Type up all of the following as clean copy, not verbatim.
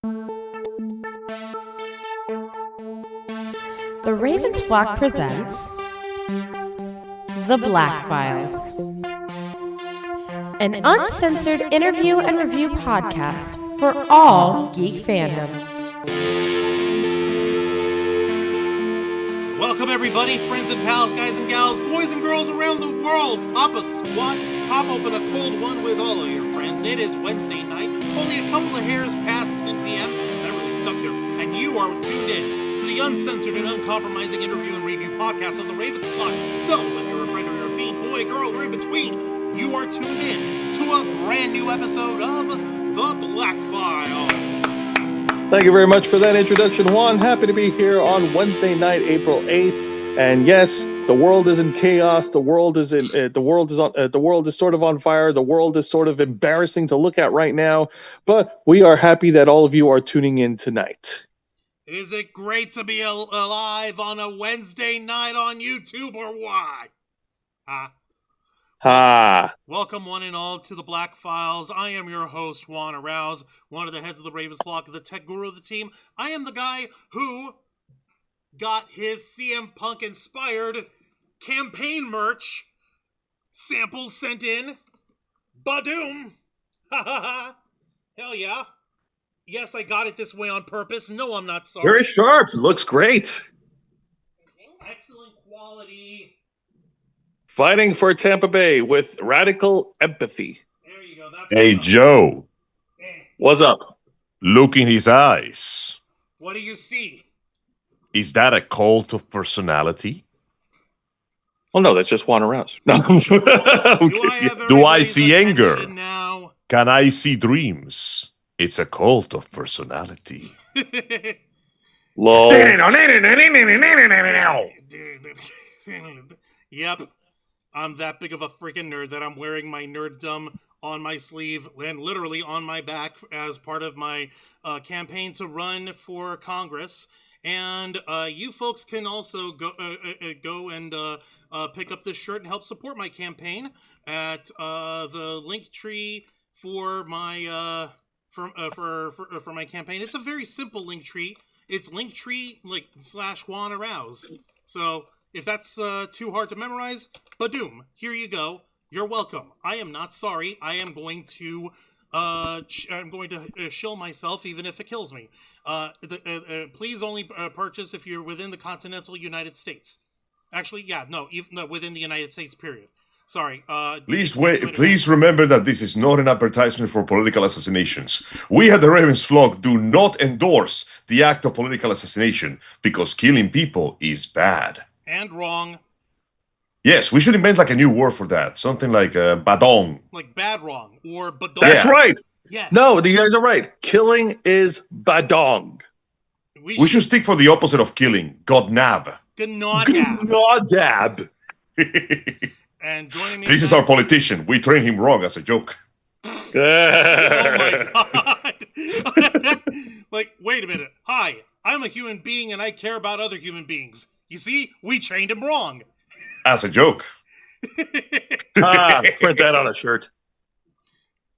The Ravens Flock presents The Black Files, an uncensored interview and review podcast for all geek fandom. Welcome everybody, friends and pals, guys and gals, boys and girls around the world. Pop a squat, pop open a cold one with all of your friends. It is Wednesday night, only a couple of hairs past 10 p.m. That really stuck there. And you are tuned in to the uncensored and uncompromising interview and review podcast of the Ravens Flock. So, whether you're a friend or you're a fiend, boy, girl, or in between, you are tuned in to a brand new episode of The Black Files. Thank you very much for that introduction, Juan. Happy to be here on Wednesday night, April 8th. And yes, the world is in chaos. The world is sort of on fire. The world is sort of embarrassing to look at right now. But we are happy that all of you are tuning in tonight. Is it great to be alive on a Wednesday night on YouTube or what? Welcome one and all to the Black Files. I am your host, Juan Arouse, one of the heads of the Ravens Flock, the tech guru of the team. I am the guy who got his CM Punk inspired campaign merch samples sent in. Badoom! Ha ha ha! Hell yeah. Yes, I got it this way on purpose. No, I'm not sorry. Very sharp. Looks great. Excellent quality. Fighting for Tampa Bay with radical empathy. There you go. That's Hey, Joe. What's up? Look in his eyes. What do you see? Is that a cult of personality? Well, no, that's just Juan Arouse. No. Do I see anger? Now? Can I see dreams? It's a cult of personality. Lol. Yep. I'm that big of a freaking nerd that I'm wearing my nerddom on my sleeve and literally on my back as part of my campaign to run for Congress. And you folks can also go and pick up this shirt and help support my campaign at the link tree for my for my campaign. It's a very simple link tree. It's linktree / Juan Arouse. So if that's too hard to memorize, badoom, here you go. You're welcome. I am not sorry. I am going to shill myself even if it kills me. Please only purchase if you're within the continental United States. Actually, yeah, no, within the United States, period. Sorry. Please remember that this is not an advertisement for political assassinations. We at the Ravens Flock do not endorse the act of political assassination because killing people is bad. And wrong. Yes, we should invent a new word for that. Something like badong. Like bad wrong or badong. That's right. Yes. No, you guys are right. Killing is badong. We should stick for the opposite of killing. Godnab. Gnodab. And joining me. This is our politician. We trained him wrong as a joke. Oh my god. Wait a minute. Hi, I'm a human being and I care about other human beings. You see, we trained him wrong. As a joke. Print that on a shirt.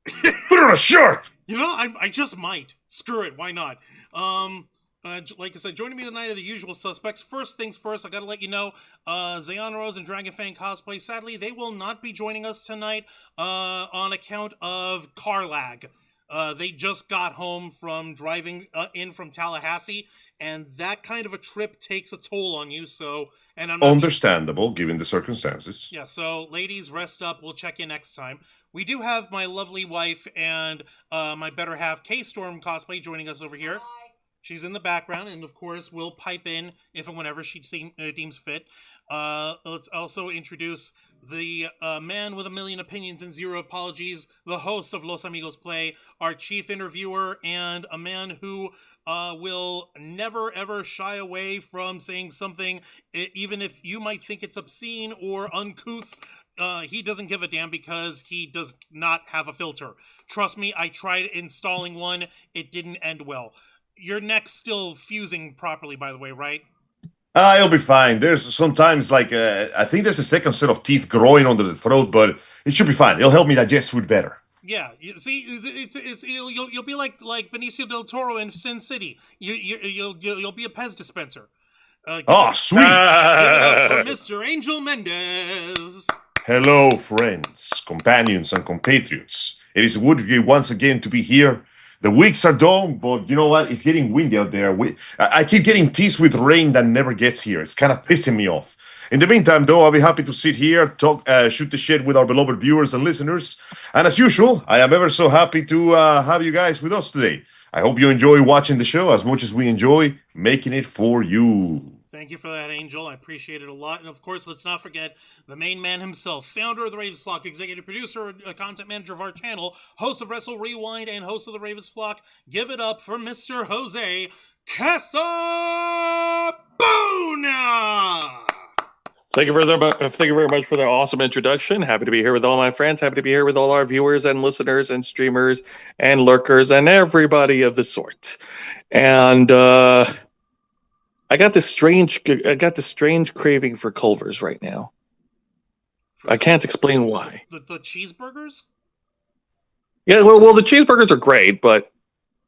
Put it on a shirt! You know, I just might. Screw it, why not? Like I said, joining me tonight are the usual suspects. First things first, I gotta let you know, Zayon Rose and Dragon Fang Cosplay, sadly, they will not be joining us tonight on account of car lag. They just got home from driving in from Tallahassee, and that kind of a trip takes a toll on you, so... and I'm not understandable, given the circumstances. Yeah, so ladies, rest up. We'll check in next time. We do have my lovely wife and my better half, K-Storm Cosplay, joining us over here. Hi. She's in the background, and of course, will pipe in if and whenever she deems fit. Let's also introduce the man with a million opinions and zero apologies, the host of Los Amigos Play, our chief interviewer, and a man who will never ever shy away from saying something, even if you might think it's obscene or uncouth. He doesn't give a damn because he does not have a filter. Trust me, I tried installing one. It didn't end well. Your neck's still fusing properly, by the way, right? It'll be fine. There's sometimes I think there's a second set of teeth growing under the throat, but it should be fine. It'll help me digest food better. Yeah, you see, you'll be like Benicio del Toro in Sin City. You'll be a Pez dispenser. Sweet. Give it up for Mr. Angel Mendez. Hello, friends, companions, and compatriots. It is good once again to be here. The weeks are done, but you know what? It's getting windy out there. I keep getting teased with rain that never gets here. It's kind of pissing me off. In the meantime, though, I'll be happy to sit here, talk, shoot the shit with our beloved viewers and listeners. And as usual, I am ever so happy to have you guys with us today. I hope you enjoy watching the show as much as we enjoy making it for you. Thank you for that, Angel. I appreciate it a lot. And of course, let's not forget the main man himself, founder of the Ravens Flock, executive producer, content manager of our channel, host of Wrestle Rewind, and host of the Ravens Flock. Give it up for Mr. Jose Casabona! Thank you very much for that awesome introduction. Happy to be here with all my friends. Happy to be here with all our viewers and listeners and streamers and lurkers and everybody of the sort. And I got this strange craving for Culver's right now. I can't explain why. The cheeseburgers? Yeah, well, the cheeseburgers are great, but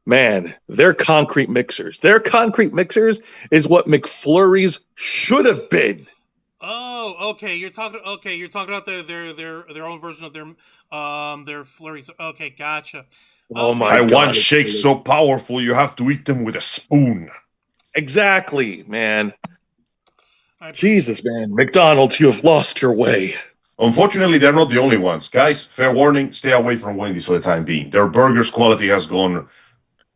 man, they're concrete mixers. Their concrete mixers is what McFlurries should have been. Oh, okay. You're talking about their own version of their flurries. Okay, gotcha. Oh my I God! want shakes so powerful you have to eat them with a spoon. Exactly, man. Jesus, man, McDonald's, you have lost your way. Unfortunately, they're not the only ones. Guys, fair warning, stay away from Wendy's for the time being. Their burgers' quality has gone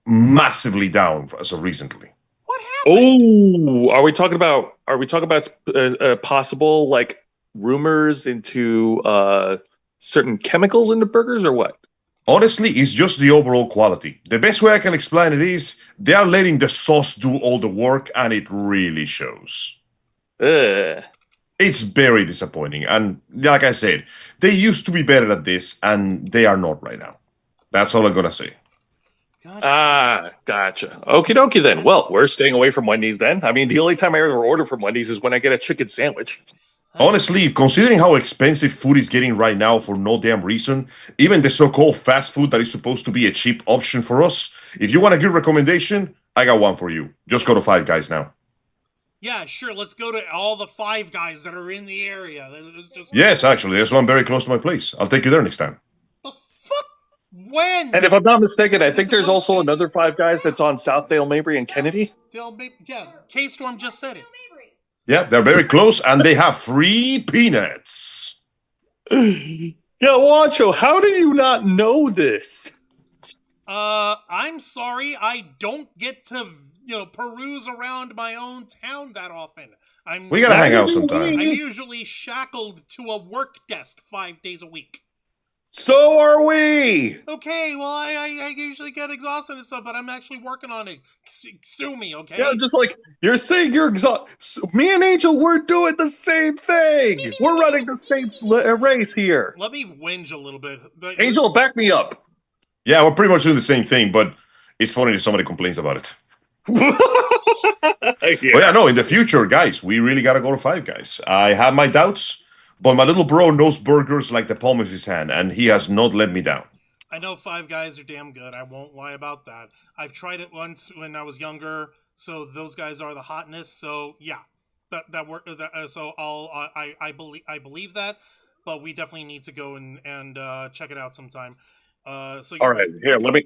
massively down as of recently. What happened? Oh, are we talking about possible like rumors into certain chemicals in the burgers or what? Honestly, it's just the overall quality. The best way I can explain it is they are letting the sauce do all the work, and it really shows. It's very disappointing. And like I said, they used to be better at this, and they are not right now. That's all I'm going to say. Gotcha. Okie dokie then. Well, we're staying away from Wendy's then. I mean, the only time I ever order from Wendy's is when I get a chicken sandwich. Honestly, considering how expensive food is getting right now for no damn reason, even the so-called fast food that is supposed to be a cheap option for us, if you want a good recommendation, I got one for you. Just go to Five Guys now. Yeah, sure. Let's go to all the Five Guys that are in the area. Yes, actually, there's one very close to my place. I'll take you there next time. The fuck? When? And if I'm not mistaken, I think there's also another Five Guys that's on Southdale, Mabry, and Kennedy. Yeah, K-Storm just said it. Yeah, they're very close, and they have free peanuts. Yeah, Wancho, how do you not know this? I'm sorry, I don't get to, peruse around my own town that often. We gotta hang out sometime. I'm usually shackled to a work desk 5 days a week. So are we. Okay, well, I usually get exhausted and stuff, but I'm actually working on it. Sue me, okay? Yeah, just like you're saying you're exhausted. Me and Angel, we're doing the same thing. We're running the same race here. Let me whinge a little bit. Angel, back me up. Yeah, we're pretty much doing the same thing, but it's funny if somebody complains about it. But yeah, no, in the future, guys, we really gotta go to Five Guys. I have my doubts, but my little bro knows burgers like the palm of his hand, and he has not let me down. I know Five Guys are damn good. I won't lie about that. I've tried it once when I was younger, so those guys are the hotness. So yeah, that work. So I believe that, but we definitely need to go and check it out sometime. So all right, here, let me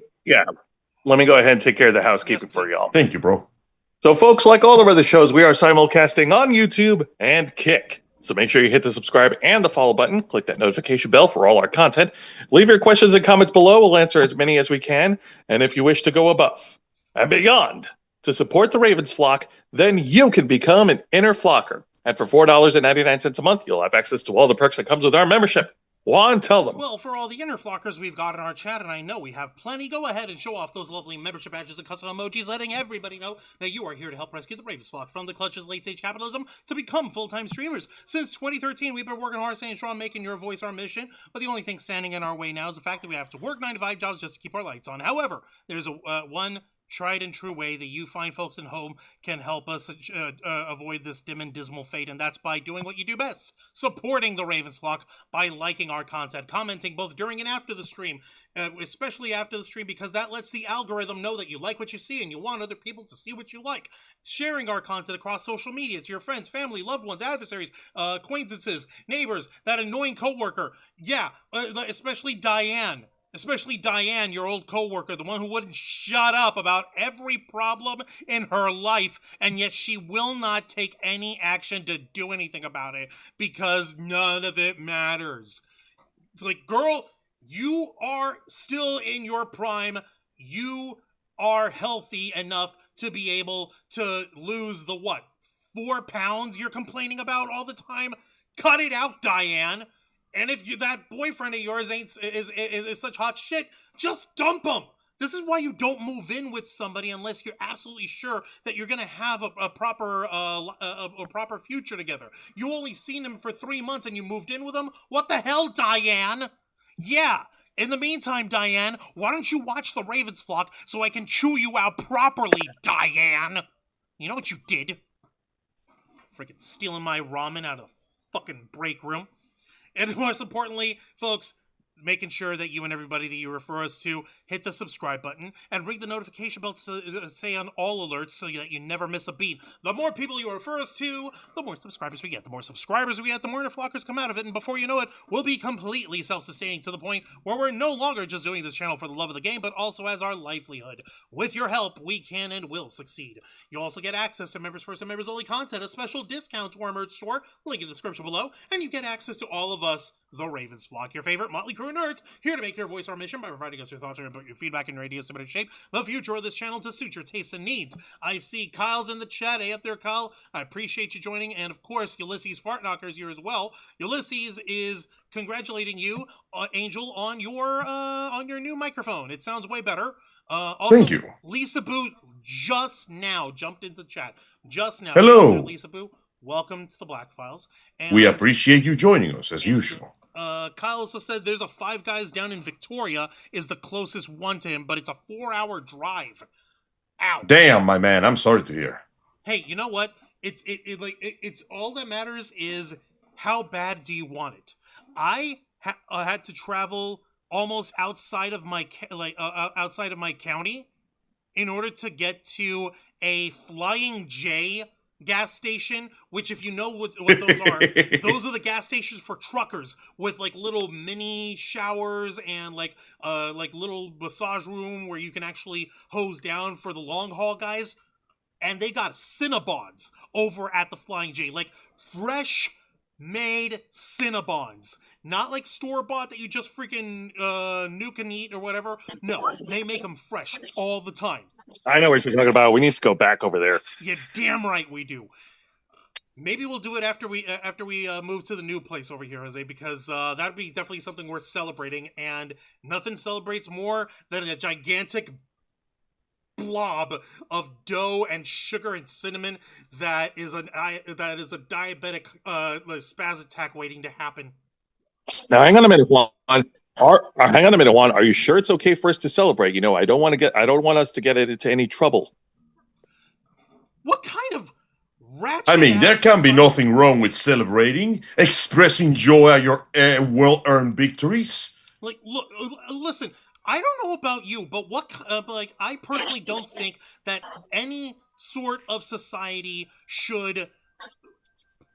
go ahead and take care of the housekeeping for y'all. Thank you, bro. So, folks, like all of our other shows, we are simulcasting on YouTube and Kick. So make sure you hit the subscribe and the follow button. Click that notification bell for all our content. Leave your questions and comments below. We'll answer as many as we can. And if you wish to go above and beyond to support the Ravens Flock, then you can become an inner flocker. And for $4.99 a month, you'll have access to all the perks that comes with our membership. Juan, tell them. Well, for all the inner flockers we've got in our chat, and I know we have plenty, go ahead and show off those lovely membership badges and custom emojis, letting everybody know that you are here to help rescue the Ravens Flock from the clutches of late-stage capitalism to become full-time streamers. Since 2013, we've been working hard, staying strong, making your voice our mission, but the only thing standing in our way now is the fact that we have to work 9 to 5 jobs just to keep our lights on. However, there's one tried and true way that you fine folks at home can help us avoid this dim and dismal fate, and that's by doing what you do best, supporting the Ravens flock by liking our content, commenting both during and after the stream, especially after the stream, because that lets the algorithm know that you like what you see and you want other people to see what you like, sharing our content across social media to your friends, family, loved ones, adversaries, acquaintances, neighbors, that annoying coworker, especially Diane. Especially Diane, your old coworker, the one who wouldn't shut up about every problem in her life, and yet she will not take any action to do anything about it because none of it matters. It's like, girl, you are still in your prime. You are healthy enough to be able to lose the 4 pounds you're complaining about all the time? Cut it out, Diane. And if that boyfriend of yours is such hot shit, just dump him. This is why you don't move in with somebody unless you're absolutely sure that you're gonna have a proper future together. You only seen him for 3 months and you moved in with him? What the hell, Diane? Yeah. In the meantime, Diane, why don't you watch the Ravens flock so I can chew you out properly, Diane? You know what you did? Freaking stealing my ramen out of the fucking break room. And most importantly, folks, making sure that you and everybody that you refer us to hit the subscribe button and ring the notification bell to say on all alerts so that you never miss a beat. The more people you refer us to, the more subscribers we get. The more subscribers we get, the more flockers come out of it. And before you know it, we'll be completely self-sustaining to the point where we're no longer just doing this channel for the love of the game, but also as our livelihood. With your help, we can and will succeed. You'll also get access to members first and members only content, a special discount to our merch store, link in the description below, and you get access to all of us, the Ravens flock, your favorite motley crew of nerds, here to make your voice our mission by providing us your thoughts and your feedback and your ideas to better shape the future of this channel to suit your tastes and needs. I see Kyle's in the chat. Hey up there, Kyle. I appreciate you joining. And of course, Ulysses Fartknocker is here as well. Ulysses is congratulating you, Angel, on your new microphone. It sounds way better. Also, thank you. Lisa Boo just now jumped into the chat. Just now. Hello. Lisa Boo. Welcome to the Black Files. And we appreciate you joining us, as usual. Kyle also said there's a Five Guys down in Victoria is the closest one to him, but it's a 4-hour drive. Ouch. Damn, my man. I'm sorry to hear. Hey, you know what? It's all that matters is how bad do you want it? I had to travel almost outside of my county in order to get to a Flying J gas station, which if you know what those are, those are the gas stations for truckers with like little mini showers and like little massage room where you can actually hose down for the long haul guys. And they got Cinnabons over at the Flying J, like fresh made Cinnabons, not like store-bought that you just freaking nuke and eat or whatever. No, they make them fresh all the time. I know what you're talking about. We need to go back over there. Yeah, damn right we do. Maybe we'll do it after we move to the new place over here, Jose, because that'd be definitely something worth celebrating. And nothing celebrates more than a gigantic blob of dough and sugar and cinnamon that is a diabetic spaz attack waiting to happen. Now, hang on a minute, Juan. Hang on a minute, Juan. Are you sure it's okay for us to celebrate? You know, I don't want us to get into any trouble. What kind of ratchet? I mean, there can be nothing wrong with celebrating, expressing joy at your well-earned victories. Like, look, listen. I don't know about you, but I personally don't think that any sort of society should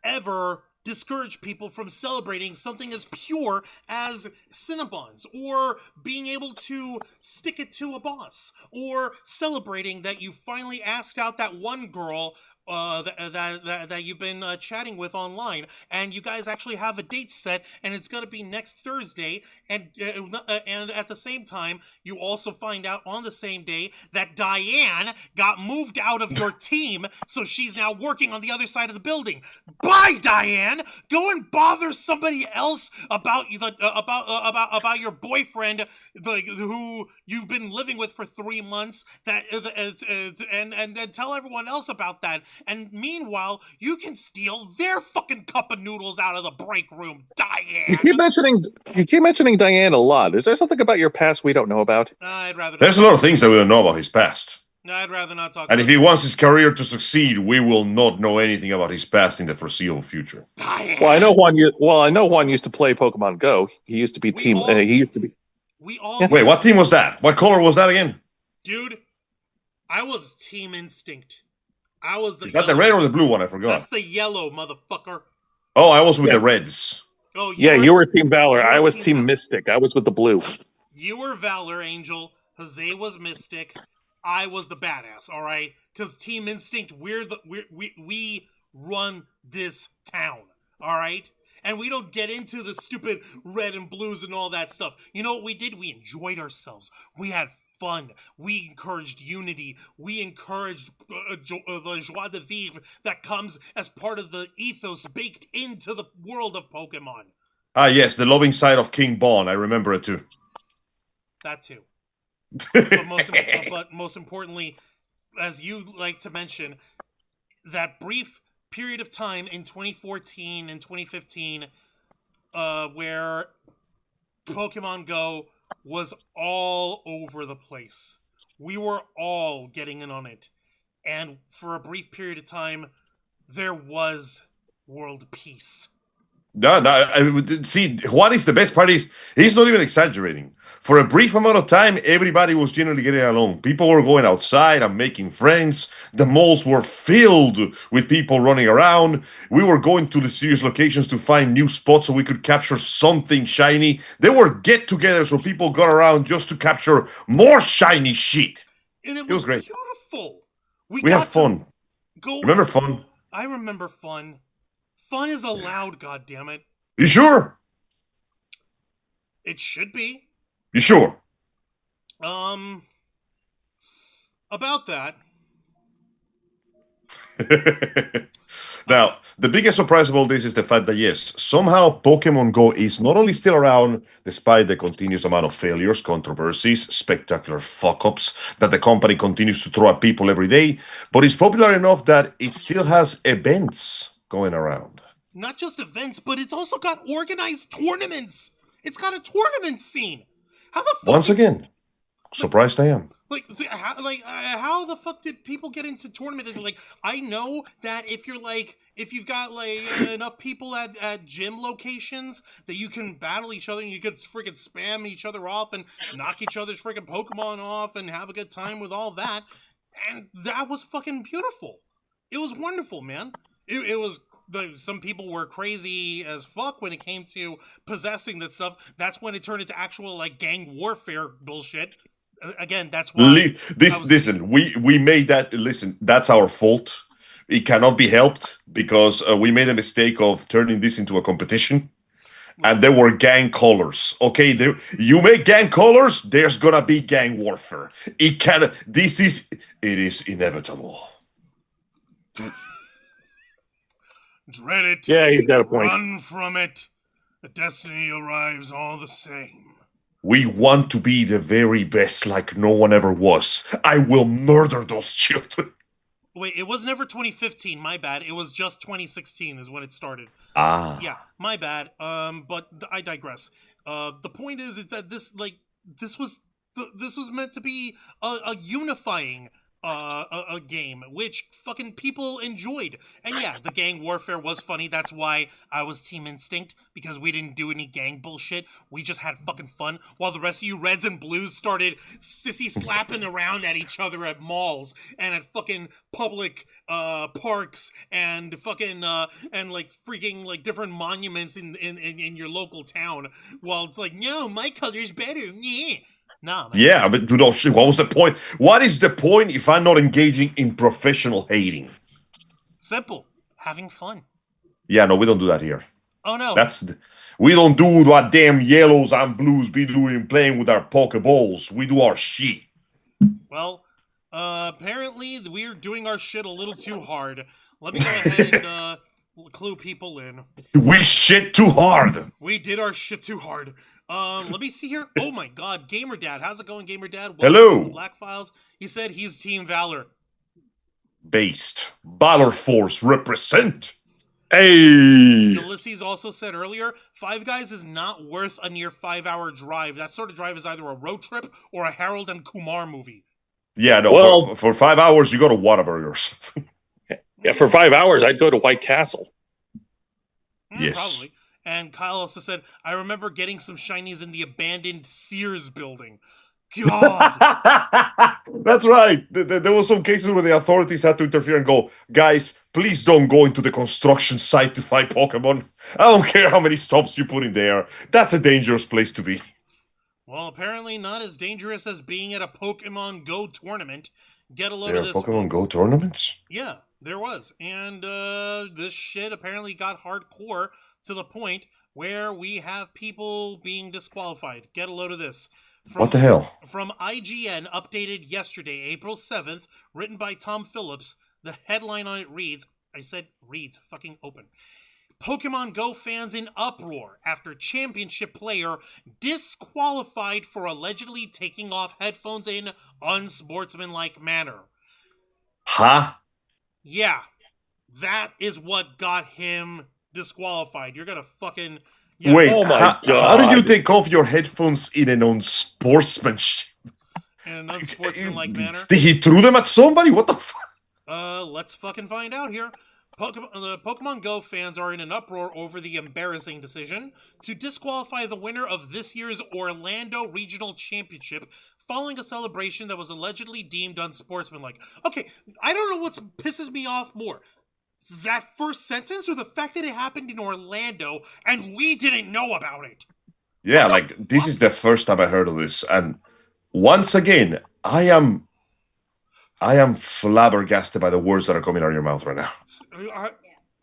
ever discourage people from celebrating something as pure as Cinnabons, or being able to stick it to a boss, or celebrating that you finally asked out that one girl that you've been chatting with online, and you guys actually have a date set, and it's going to be next Thursday, and at the same time, you also find out on the same day that Diane got moved out of your team, so she's now working on the other side of the building. Bye, Diane. Go and bother somebody else about about your boyfriend, who you've been living with for 3 months. And tell everyone else about that. And meanwhile, you can steal their fucking cup of noodles out of the break room, Diane. You keep mentioning Diane a lot. Is there something about your past we don't know about? I'd rather. There's a lot of things that we don't know about his past. No, I'd rather not talk And about if he wants his career to succeed, we will not know anything about his past in the foreseeable future. Well, I know Juan used to play Pokemon Go. He used to be team. He used to be. We all Yeah. Wait, what team was that? What color was that again? Dude, I was Team Instinct. I was the Is that the red or the blue one? I forgot. That's the yellow, motherfucker. Oh, I was with the Reds. Oh, You were Team Valor. I was Team Team Mystic. I was with the blue. You were Valor, Angel. Jose was Mystic. I was the badass, all right? Because Team Instinct, we run this town, all right? And we don't get into the stupid red and blues and all that stuff. You know what we did? We enjoyed ourselves. We had fun. We encouraged unity. We encouraged the joie de vivre that comes as part of the ethos baked into the world of Pokemon. Ah, yes, the loving side of King Bon. I remember it too. That too. But most importantly, as you like to mention, that brief period of time in 2014 and 2015 where Pokemon Go was all over the place. We were all getting in on it. And for a brief period of time, there was world peace. No, see, what is the best part is, he's not even exaggerating. For a brief amount of time, everybody was generally getting along. People were going outside and making friends. The malls were filled with people running around. We were going to the serious locations to find new spots so we could capture something shiny. There were get-togethers where people got around just to capture more shiny shit. And it was great. Beautiful. We had fun. Remember fun? I remember fun. Fun is allowed, goddammit. You sure? It should be. You sure? About that. Now, the biggest surprise of all this is the fact that, yes, somehow Pokemon Go is not only still around despite the continuous amount of failures, controversies, spectacular fuck-ups that the company continues to throw at people every day, but it's popular enough that it still has events going around. Not just events, but it's also got organized tournaments. It's got a tournament scene. How the fuck? Once again, surprised I am. How the fuck did people get into tournament? Like, I know that if you've got enough people at gym locations that you can battle each other and you could freaking spam each other off and knock each other's freaking Pokemon off and have a good time with all that. And that was fucking beautiful. It was wonderful, man. It was. Some people were crazy as fuck when it came to possessing that stuff. That's when it turned into actual gang warfare bullshit. Again, that's why. Listen, we made that. Listen, that's our fault. It cannot be helped because we made a mistake of turning this into a competition, and there were gang colors. Okay, you make gang colors, there's gonna be gang warfare. It is inevitable. Dread it. Yeah, he's got a point. Run from it. The destiny arrives all the same. We want to be the very best like no one ever was. I will murder those children. Wait, it was never 2015, my bad. It was just 2016 is when it started. Ah. Yeah, my bad. But I digress. The point is that this was meant to be a unifying a game, which fucking people enjoyed. And yeah, the gang warfare was funny. That's why I was Team Instinct, because we didn't do any gang bullshit. We just had fucking fun, while the rest of you reds and blues started sissy slapping around at each other at malls and at fucking public parks and fucking and freaking different monuments in your local town, while it's like, no, my color's better. Yeah. No, man. Yeah, but what was the point? What is the point if I'm not engaging in professional hating? Simple. Having fun. Yeah, no, we don't do that here. Oh, no. We don't do what damn yellows and blues be doing playing with our Pokeballs. We do our shit. Well, apparently we're doing our shit a little too hard. Let me go ahead and clue people in. We shit too hard. We did our shit too hard. Let me see here. Oh my god, Gamer Dad. How's it going, Gamer Dad? Welcome Hello. to the Black Files. He said he's Team Valor. Based. Valor Force represent. Hey. Ulysses also said earlier, Five Guys is not worth a near 5-hour drive. That sort of drive is either a road trip or a Harold and Kumar movie. Yeah, no. Well- For 5 hours, you go to Whataburgers. Yeah, for 5 hours, I'd go to White Castle. Yes. Probably. And Kyle also said, I remember getting some shinies in the abandoned Sears building. God. That's right. There were some cases where the authorities had to interfere and go, guys, please don't go into the construction site to find Pokemon. I don't care how many stops you put in there. That's a dangerous place to be. Well, apparently not as dangerous as being at a Pokemon Go tournament. Get a load There of are this, Pokemon folks. Go tournaments? Yeah, there was. And this shit apparently got hardcore to the point where we have people being disqualified. Get a load of this. What the hell? From IGN, updated yesterday, April 7th, written by Tom Phillips. The headline on it reads, I said reads, fucking open. Pokemon Go fans in uproar after championship player disqualified for allegedly taking off headphones in unsportsmanlike manner. Huh? Yeah, that is what got him disqualified. You're gonna fucking... Yeah, Wait, Oh my how God. do you take off your headphones in an unsportsmanship? in an unsportsmanlike manner. He threw them at somebody? What the fuck? Let's fucking find out here. The Pokemon Go fans are in an uproar over the embarrassing decision to disqualify the winner of this year's Orlando Regional Championship following a celebration that was allegedly deemed unsportsmanlike. Okay, I don't know what pisses me off more. That first sentence or the fact that it happened in Orlando and we didn't know about it? Yeah, What the like, this fuck? is the first time I heard of this. And once again, I am flabbergasted by the words that are coming out of your mouth right now.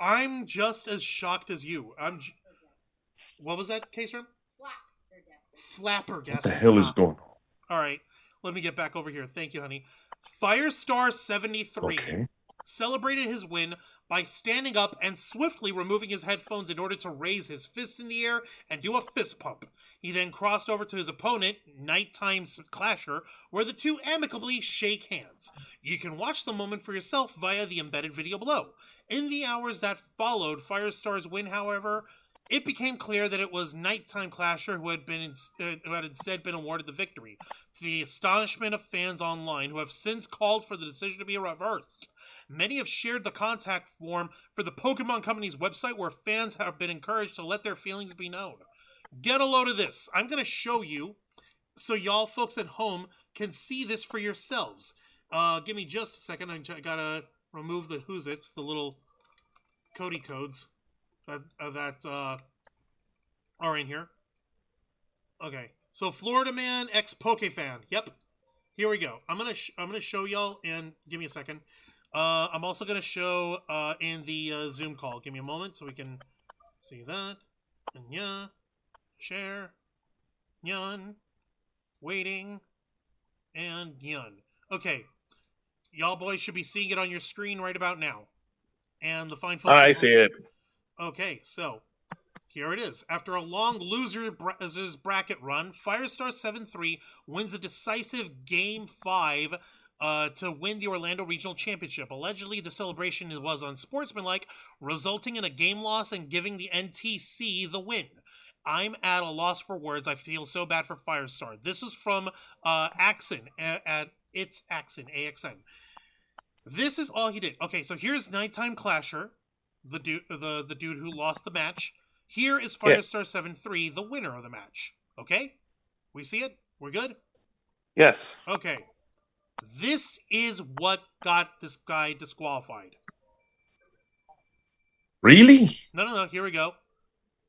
I'm just as shocked as you. What was that, Case Room? Flappergasted. What the hell is going on? All right, let me get back over here. Thank you, honey. Firestar73 Okay. celebrated his win by standing up and swiftly removing his headphones in order to raise his fists in the air and do a fist pump. He then crossed over to his opponent, Nighttime Clasher, where the two amicably shake hands. You can watch the moment for yourself via the embedded video below. In the hours that followed Firestar's win, however, it became clear that it was Nighttime Clasher who had instead been awarded the victory, to the astonishment of fans online who have since called for the decision to be reversed. Many have shared the contact form for the Pokemon Company's website where fans have been encouraged to let their feelings be known. Get a load of this. I'm going to show you so y'all folks at home can see this for yourselves. Give me just a second. I got to remove the Who's-Its, the little Cody codes that are in here. Okay, so Florida Man X Pokefan. Yep, here we go. I'm gonna show y'all, and give me a second. I'm also gonna show in the Zoom call. Give me a moment so we can see that. And yeah, share, yun, waiting, and yun. Okay, y'all boys should be seeing it on your screen right about now. And the fine folks. I see it. Okay, so here it is. After a long losers bracket run, Firestar73 wins a decisive Game 5 to win the Orlando Regional Championship. Allegedly, the celebration was unsportsmanlike, resulting in a game loss and giving the NTC the win. I'm at a loss for words. I feel so bad for Firestar. This is from Axon at It's Axon, AXN. This is all he did. Okay, so here's Nighttime Clasher, the dude who lost the match. Here is Firestar73, the winner of the match. Okay? We see it? We're good? Yes. Okay. This is what got this guy disqualified. Really? No. Here we go.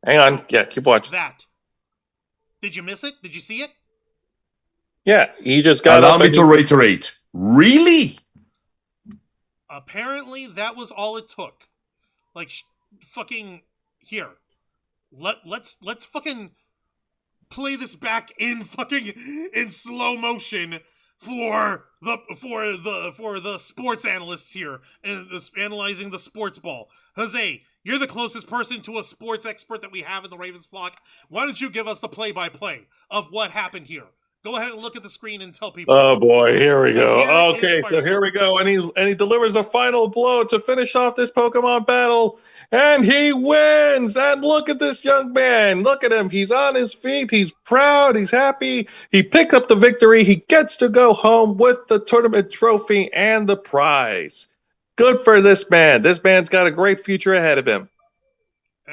Hang on. Yeah, keep watching. That. Did you miss it? Did you see it? Yeah, he just got Allow up me and to reiterate. Really? Apparently, that was all it took. Like, fucking here. Let's fucking play this back in slow motion for the sports analysts here and analyzing the sports ball. Jose, you're the closest person to a sports expert that we have in the Ravens flock. Why don't you give us the play-by-play of what happened here? Go ahead and look at the screen and tell people. Oh boy, here we So go. here Okay, is so here we go, and he delivers the final blow to finish off this Pokemon battle, and he wins. And look at this young man. Look at him. He's on his feet. He's proud. He's happy. He picked up the victory. He gets to go home with the tournament trophy and the prize. Good for this man. This man's got a great future ahead of him.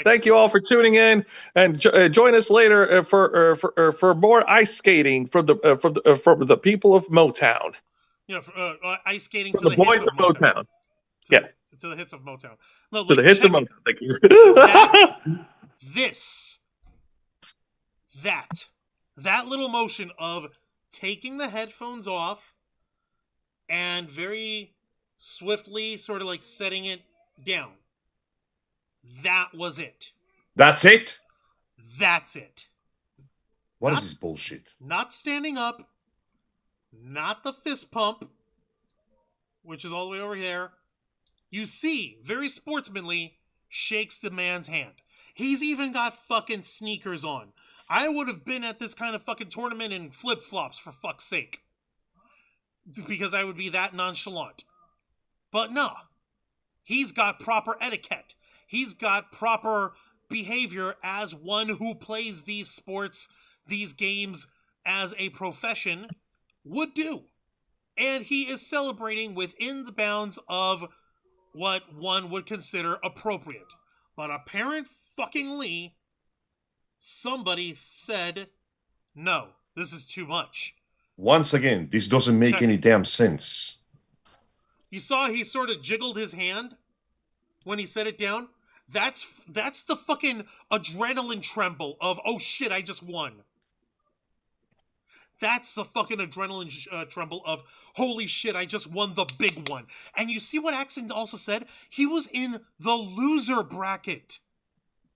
Thank you all for tuning in, and join us later for more ice skating from the people of Motown. Yeah, ice skating From to the boys hits of Motown. To the hits of Motown. No, To the hits of Motown. Thank you. That little motion of taking the headphones off and very swiftly sort of like setting it down. That was it. That's it? That's it. What is this bullshit? Not standing up, not the fist pump, which is all the way over there. You see, very sportsmanly, shakes the man's hand. He's even got fucking sneakers on. I would have been at this kind of fucking tournament in flip-flops, for fuck's sake. Because I would be that nonchalant. But no. He's got proper etiquette. He's got proper behavior as one who plays these sports, these games, as a profession would do. And he is celebrating within the bounds of what one would consider appropriate. But apparently, somebody said, no, this is too much. Once again, this doesn't make any damn sense. You saw he sort of jiggled his hand when he set it down? That's the fucking adrenaline tremble of, oh shit, I just won. That's the fucking adrenaline tremble of, holy shit, I just won the big one. And you see what Axon also said? He was in the loser bracket.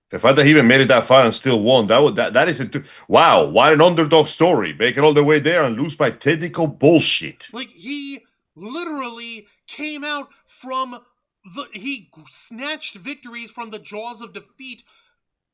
The fact that he even made it that far and still won, that is wow, what an underdog story. Make it all the way there and lose by technical bullshit. Like, he literally came out from he snatched victories from the jaws of defeat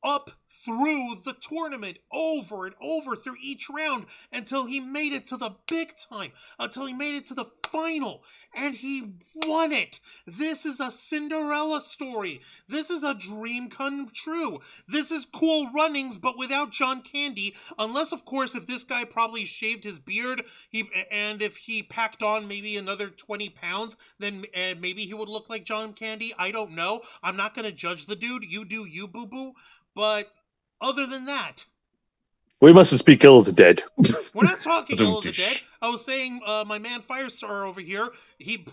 up through the tournament, over and over through each round, until he made it to the big time, until he made it to the final, and he won it. This is a Cinderella story. This is a dream come true. This is Cool Runnings, but without John Candy, unless, of course, if this guy probably shaved his beard, and if he packed on maybe another 20 pounds, then maybe he would look like John Candy. I don't know. I'm not going to judge the dude. You do you, boo-boo. But other than that, we mustn't speak ill of the dead. We're not talking ill of the dead. I was saying, my man Firestar over here, he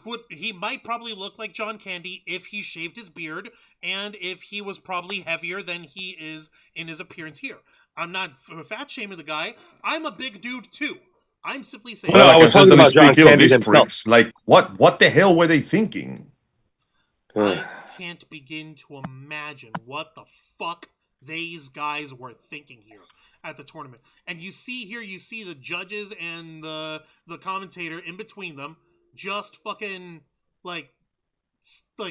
might probably look like John Candy if he shaved his beard and if he was probably heavier than he is in his appearance here. I'm not fat shaming the guy. I'm a big dude too. I'm simply saying. Well, I was talking about John Candy himself. Like, what the hell were they thinking? I can't begin to imagine what the fuck these guys were thinking here at the tournament. And you see the judges and the commentator in between them just fucking like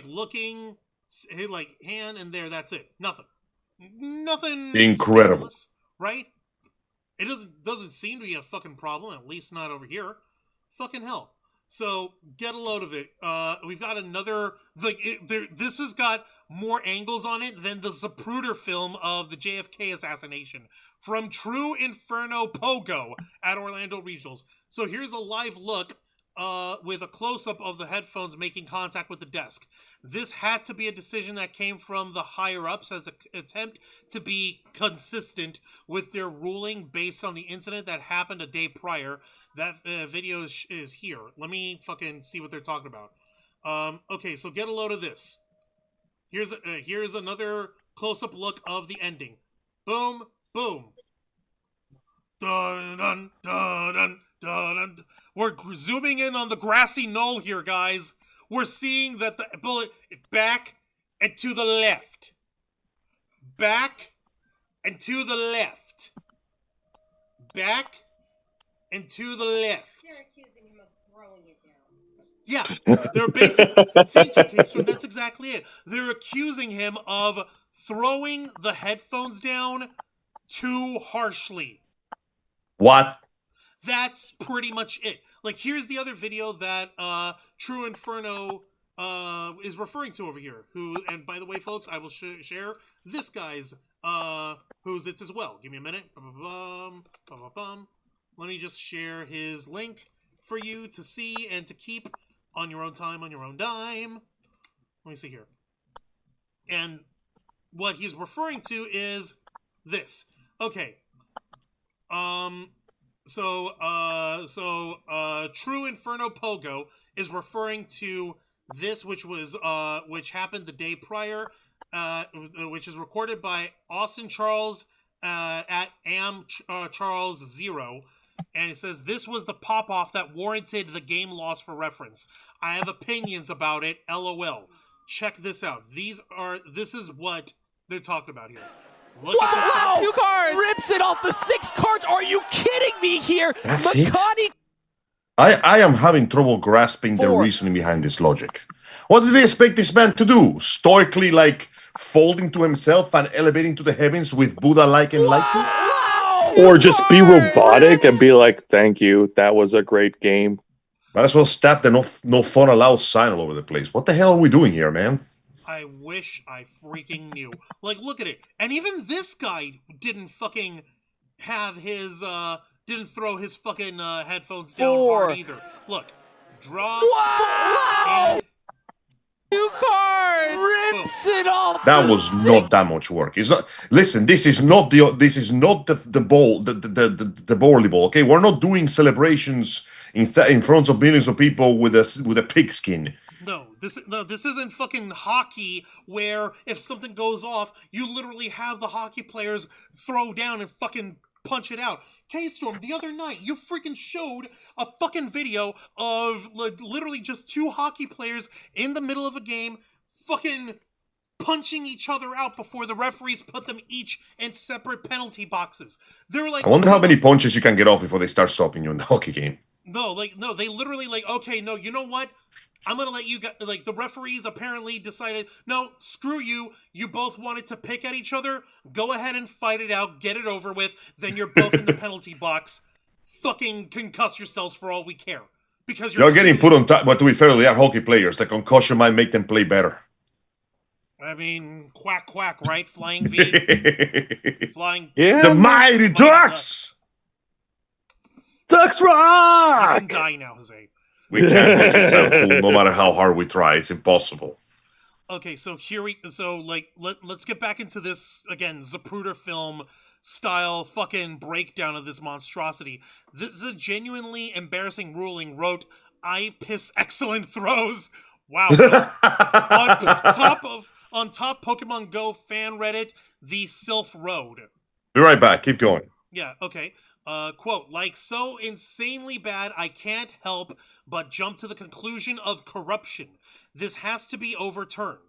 looking, like hand and there, that's it. Nothing incredible, right? It doesn't seem to be a fucking problem, at least not over here. Fucking hell. So get a load of it. We've got another. This has got more angles on it than the Zapruder film of the JFK assassination from True Inferno Pogo at Orlando Regionals. So here's a live look with a close-up of the headphones making contact with the desk. This had to be a decision that came from the higher-ups as an attempt to be consistent with their ruling based on the incident that happened a day prior. That video is here. Let me fucking see what they're talking about. Okay, so get a load of this. Here's another close-up look of the ending. Boom, boom. Dun, dun, dun, dun, dun, dun. We're zooming in on the grassy knoll here, guys. We're seeing that the bullet back and to the left. Back and to the left. Back and to the left. They're accusing him of throwing it down. Yeah, they're basically. Thank you, K-Storm. That's exactly it. They're accusing him of throwing the headphones down too harshly. What? That's pretty much it. Like, here's the other video that True Inferno is referring to over here. And by the way, folks, I will share this guy's who's it as well. Give me a minute. Let me just share his link for you to see and to keep on your own time, on your own dime. Let me see here. And what he's referring to is this. Okay. So True Inferno Pogo is referring to this, which was which happened the day prior, which is recorded by Austin Charles at Charles 0, and it says this was the pop off that warranted the game loss for reference. I have opinions about it. LOL. Check this out. This is what they're talking about here. Look at this guy. 2 cards! Rips it off the 6 cards! Are you kidding me here? That's it? Makani I am having trouble grasping the 4. reasoning behind this logic. What do they expect this man to do? Stoically, like, folding to himself and elevating to the heavens with Buddha-like enlightenment? Wow! Or just be robotic and be like, thank you, that was a great game. Might as well stab the no fun allowed sign all over the place. What the hell are we doing here, man? I wish I freaking knew. Like, look at it. And even this guy didn't fucking have his, didn't throw his fucking headphones down 4. hard either. Look. Draw. Wow! And 2 cards! Rips it off That the was 6. not that much work. It's not. Listen, this is not the ball, the volleyball. Okay, we're not doing celebrations in front of millions of people with a pigskin. No, this isn't fucking hockey where if something goes off, you literally have the hockey players throw down and fucking punch it out. K-Storm, the other night, you freaking showed a fucking video of literally just 2 hockey players in the middle of a game fucking punching each other out before the referees put them each in separate penalty boxes. They're like, I wonder how many punches you can get off before they start stopping you in the hockey game. No, they literally okay, no, you know what? I'm gonna let you the referees apparently decided, no, screw you. You both wanted to pick at each other. Go ahead and fight it out. Get it over with. Then you're both in the penalty box. Fucking concuss yourselves for all we care. Because You're getting put on top, but to be fair, they are hockey players. The concussion might make them play better. I mean, quack, quack, right? Flying V. Flying. Yeah. The mighty Ducks! Ducks You rock! can die now, Jose. We can't make it sound cool no matter how hard we try. It's impossible. Okay, so let's get back into this again, Zapruder film style fucking breakdown of this monstrosity. This is a genuinely embarrassing ruling. Wrote, I piss excellent throws. Wow. on top Pokemon Go fan Reddit, the Sylph Road. Be right back. Keep going. Yeah, okay. Quote, like so insanely bad, I can't help but jump to the conclusion of corruption. This has to be overturned.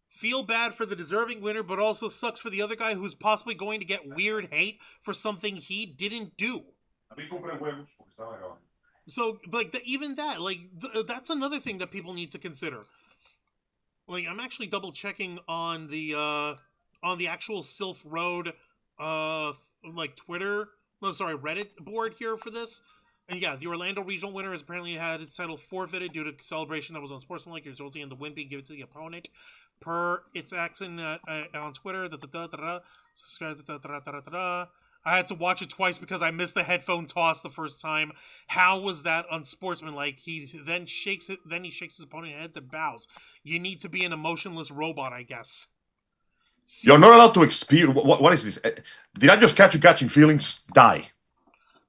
Feel bad for the deserving winner, but also sucks for the other guy who's possibly going to get weird hate for something he didn't do. So, even that, that's another thing that people need to consider. Like, I'm actually double checking on the actual Sylph Road, Twitter. No, sorry, Reddit board here for this. And yeah, the Orlando regional winner has apparently had its title forfeited due to celebration that was unsportsmanlike, resulting in the win being given to the opponent. Per its accent on Twitter. I had to watch it twice because I missed the headphone toss the first time. How was that unsportsmanlike? He shakes his opponent's head and bows. You need to be an emotionless robot, I guess. You're not allowed to experience. What is this? Did I just catch you catching feelings? Die.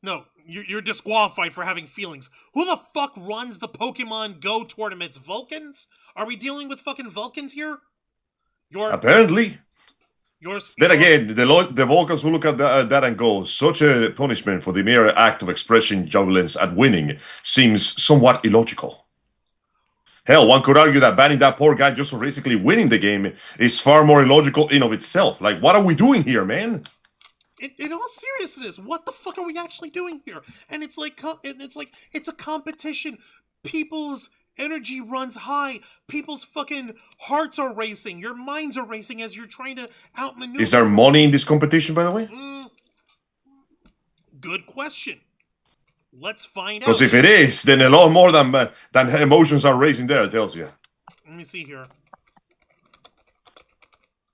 No, you're disqualified for having feelings. Who the fuck runs the Pokemon Go tournaments? Vulcans? Are we dealing with fucking Vulcans here? Apparently. Then again, the Vulcans will look at that and go, such a punishment for the mere act of expressing jubilance at winning seems somewhat illogical. Hell, one could argue that banning that poor guy just for basically winning the game is far more illogical in of itself. Like, what are we doing here, man? In all seriousness, what the fuck are we actually doing here? And it's a competition. People's energy runs high. People's fucking hearts are racing. Your minds are racing as you're trying to outmaneuver. Is there money in this competition, by the way? Good question. Let's find out. Because if it is, then a lot more than emotions are raising there, it tells you. Let me see here.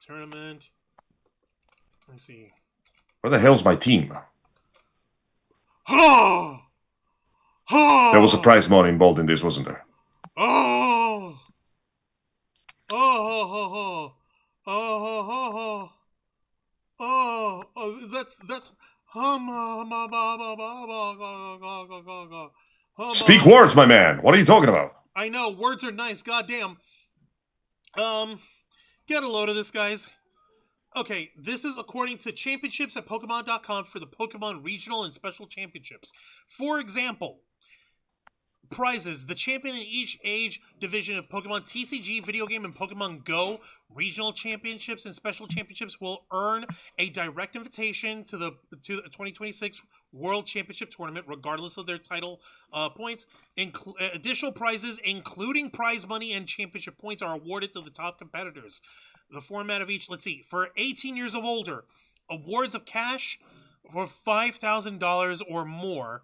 Tournament. Let me see. Where the hell's my team? Oh! Oh! There was a prize money involved in this, wasn't there? Oh! Oh! Oh! Oh! Oh! Oh! Oh! That's. Speak words, my man. What are you talking about? I know words are nice. Goddamn. Get a load of this, guys. Okay, this is according to championships at Pokemon.com for the Pokemon Regional and Special Championships. For example, prizes. The champion in each age division of Pokemon TCG, video game, and Pokemon GO regional championships and special championships will earn a direct invitation to the 2026 World Championship Tournament, regardless of their title points. Additional prizes, including prize money and championship points, are awarded to the top competitors. The format of each, let's see, for 18 years of older, awards of cash for $5,000 or more.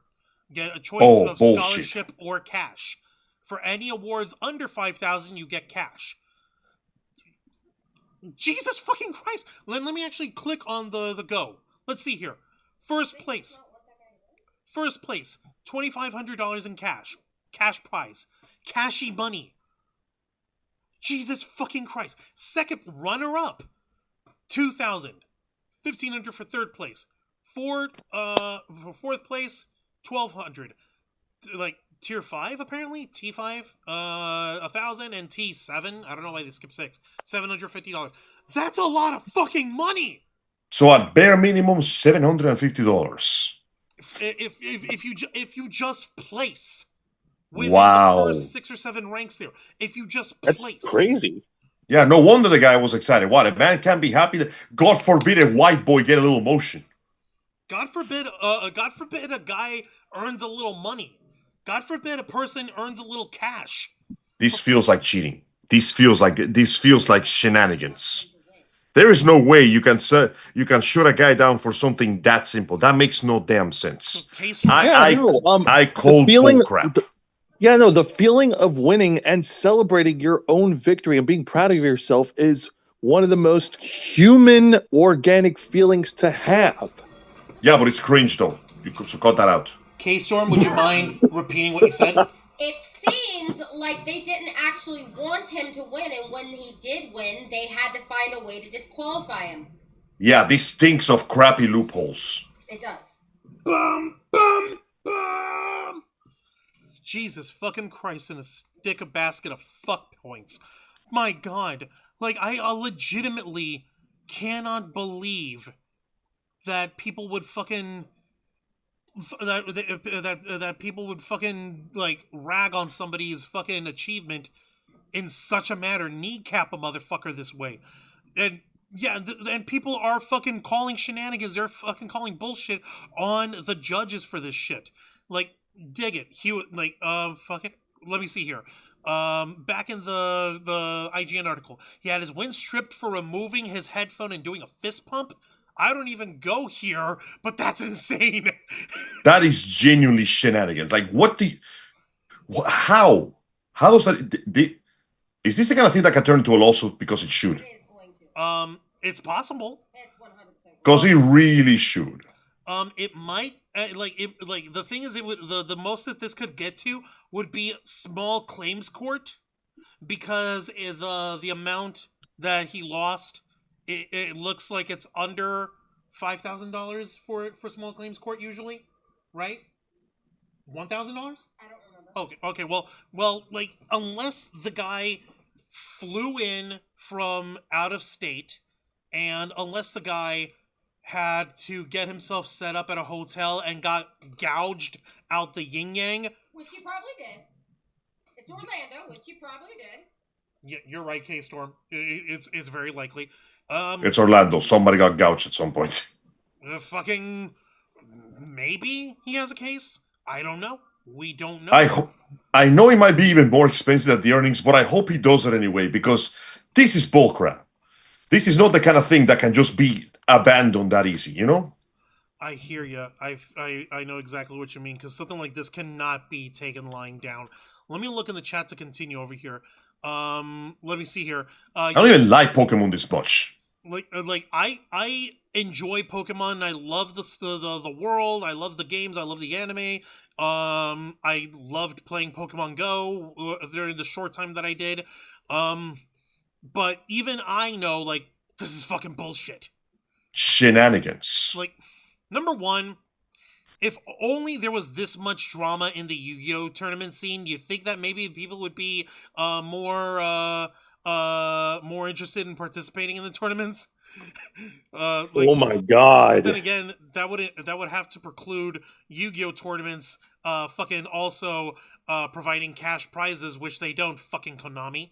Get a choice of bullshit. Scholarship or cash. For any awards under $5,000, you get cash. Jesus fucking Christ! Let me actually click on the Go. Let's see here. First place, $2,500 in cash. Cash prize. Cashy money. Jesus fucking Christ. Second runner-up, $2,000. $1,500 for third place. For fourth place, $1,200. Like tier 5 apparently, T5, 1,000, and T7. I don't know why they skipped 6. $750. That's a lot of fucking money. So at bare minimum, $750. If you just place within Wow. the first 6 or 7 ranks there, if you just That's place, crazy. Yeah, no wonder the guy was excited. What, a man can't be happy that, God forbid, a white boy get a little motion. God forbid a guy earns a little money. God forbid a person earns a little cash. This feels like cheating. This feels like shenanigans. There is no way you can shoot a guy down for something that simple. That makes no damn sense. I call bull crap. The feeling of winning and celebrating your own victory and being proud of yourself is one of the most human, organic feelings to have. Yeah, but it's cringe though. So cut that out. K-Storm, would you mind repeating what you said? It seems like they didn't actually want him to win, and when he did win, they had to find a way to disqualify him. Yeah, this stinks of crappy loopholes. It does. Bum, bum, bum. Jesus fucking Christ, in a basket of fuck points. My God. Like, I legitimately cannot believe that people would fucking... That people would fucking, like, rag on somebody's fucking achievement in such a manner, kneecap a motherfucker this way. And, yeah, and people are fucking calling shenanigans, they're fucking calling bullshit on the judges for this shit. Like, dig it. Fuck it. Let me see here. Back in the IGN article, he had his win stripped for removing his headphone and doing a fist pump. I don't even go here, but that's insane. That is genuinely shenanigans. Like, how does that? Is this the kind of thing that can turn into a lawsuit? Because it should. It is going to. It's possible. It's 100%. Because it really should. It might. The thing is, it would the most that this could get to would be small claims court, because the amount that he lost. It looks like it's under $5,000 for small claims court usually, right? $1,000? I don't remember. Okay. Well, like, unless the guy flew in from out of state, and unless the guy had to get himself set up at a hotel and got gouged out the yin yang, Which he probably did. It's Orlando, which he probably did. Yeah, you're right, K-Storm. It's very likely. It's Orlando. Somebody got gouged at some point. Fucking maybe he has a case. I don't know. We don't know. I know it might be even more expensive at the earnings, but I hope he does it anyway, because this is bullcrap. This is not the kind of thing that can just be abandoned that easy, you know? I hear you. I know exactly what you mean, because something like this cannot be taken lying down. Let me look in the chat to continue over here. Let me see here. I don't even like Pokemon this much. I enjoy Pokemon. I love the world. I love the games. I love the anime. I loved playing Pokemon Go during the short time that I did. But even I know, like, this is fucking bullshit. Shenanigans. Like, number one, if only there was this much drama in the Yu-Gi-Oh tournament scene, you think that maybe people would be more interested in participating in the tournaments? Oh my god! Then again, that would have to preclude Yu-Gi-Oh tournaments fucking also providing cash prizes, which they don't. Fucking Konami.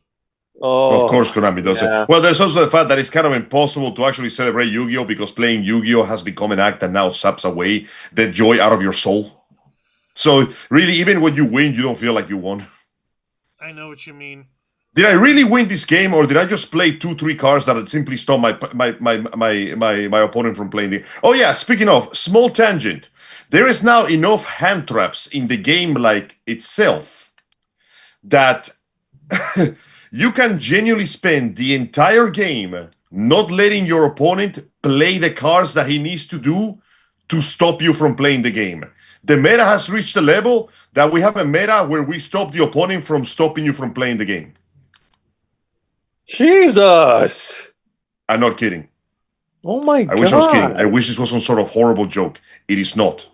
Oh, of course, Konami does yeah. it. Well, there's also the fact that it's kind of impossible to actually celebrate Yu-Gi-Oh! Because playing Yu-Gi-Oh! Has become an act that now saps away the joy out of your soul. So, really, even when you win, you don't feel like you won. I know what you mean. Did I really win this game, or did I just play 2-3 cards that simply stop my opponent from playing the... Oh yeah, speaking of, small tangent. There is now enough hand traps in the game like itself that you can genuinely spend the entire game not letting your opponent play the cards that he needs to do to stop you from playing the game. The meta has reached a level that we have a meta where we stop the opponent from stopping you from playing the game. Jesus! I'm not kidding. Oh my god! I wish I was kidding. I wish this was some sort of horrible joke. It is not.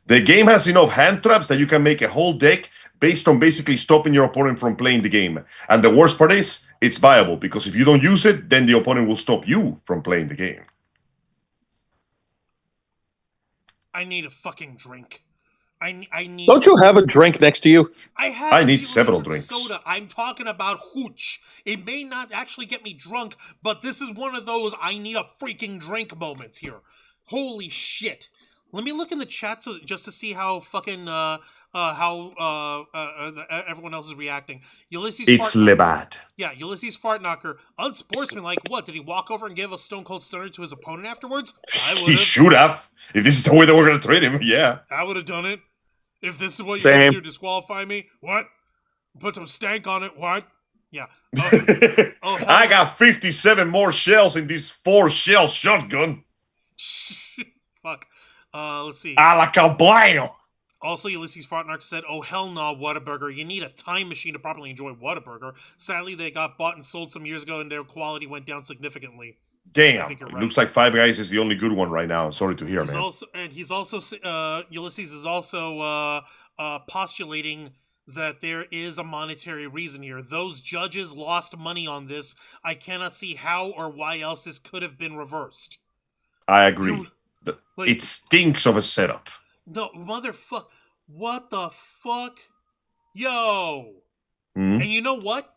The game has enough hand traps that you can make a whole deck based on basically stopping your opponent from playing the game. And the worst part is, it's viable, because if you don't use it, then the opponent will stop you from playing the game. I need a fucking drink. I need. Don't you have a drink next to you? I need several sugar drinks. Soda. I'm talking about hooch. It may not actually get me drunk, but this is one of those I need a freaking drink moments here. Holy shit. Let me look in the chat just to see how fucking everyone else is reacting. Ulysses It's Fartknocker. Levad. Yeah, Ulysses Fartknocker. Unsportsmanlike. What, did he walk over and give a Stone Cold Stunner to his opponent afterwards? I would He should have. If this is the way that we're going to treat him, yeah. I would have done it. If this is what you're going to do, disqualify me? What? Put some stank on it? What? Yeah. Oh, I got 57 more shells in this 4-shell shotgun. Fuck. Let's see. A la kablam. Also, Ulysses Fartknocker said, "Oh hell no, Whataburger. You need a time machine to properly enjoy Whataburger. Sadly, they got bought and sold some years ago, and their quality went down significantly." Damn. I think you're It right. looks like Five Guys is the only good one right now. Sorry to hear, man. Ulysses is also postulating that there is a monetary reason here. Those judges lost money on this. I cannot see how or why else this could have been reversed. I agree. It stinks of a setup. No, motherfucker. What the fuck? Yo! Hmm? And you know what?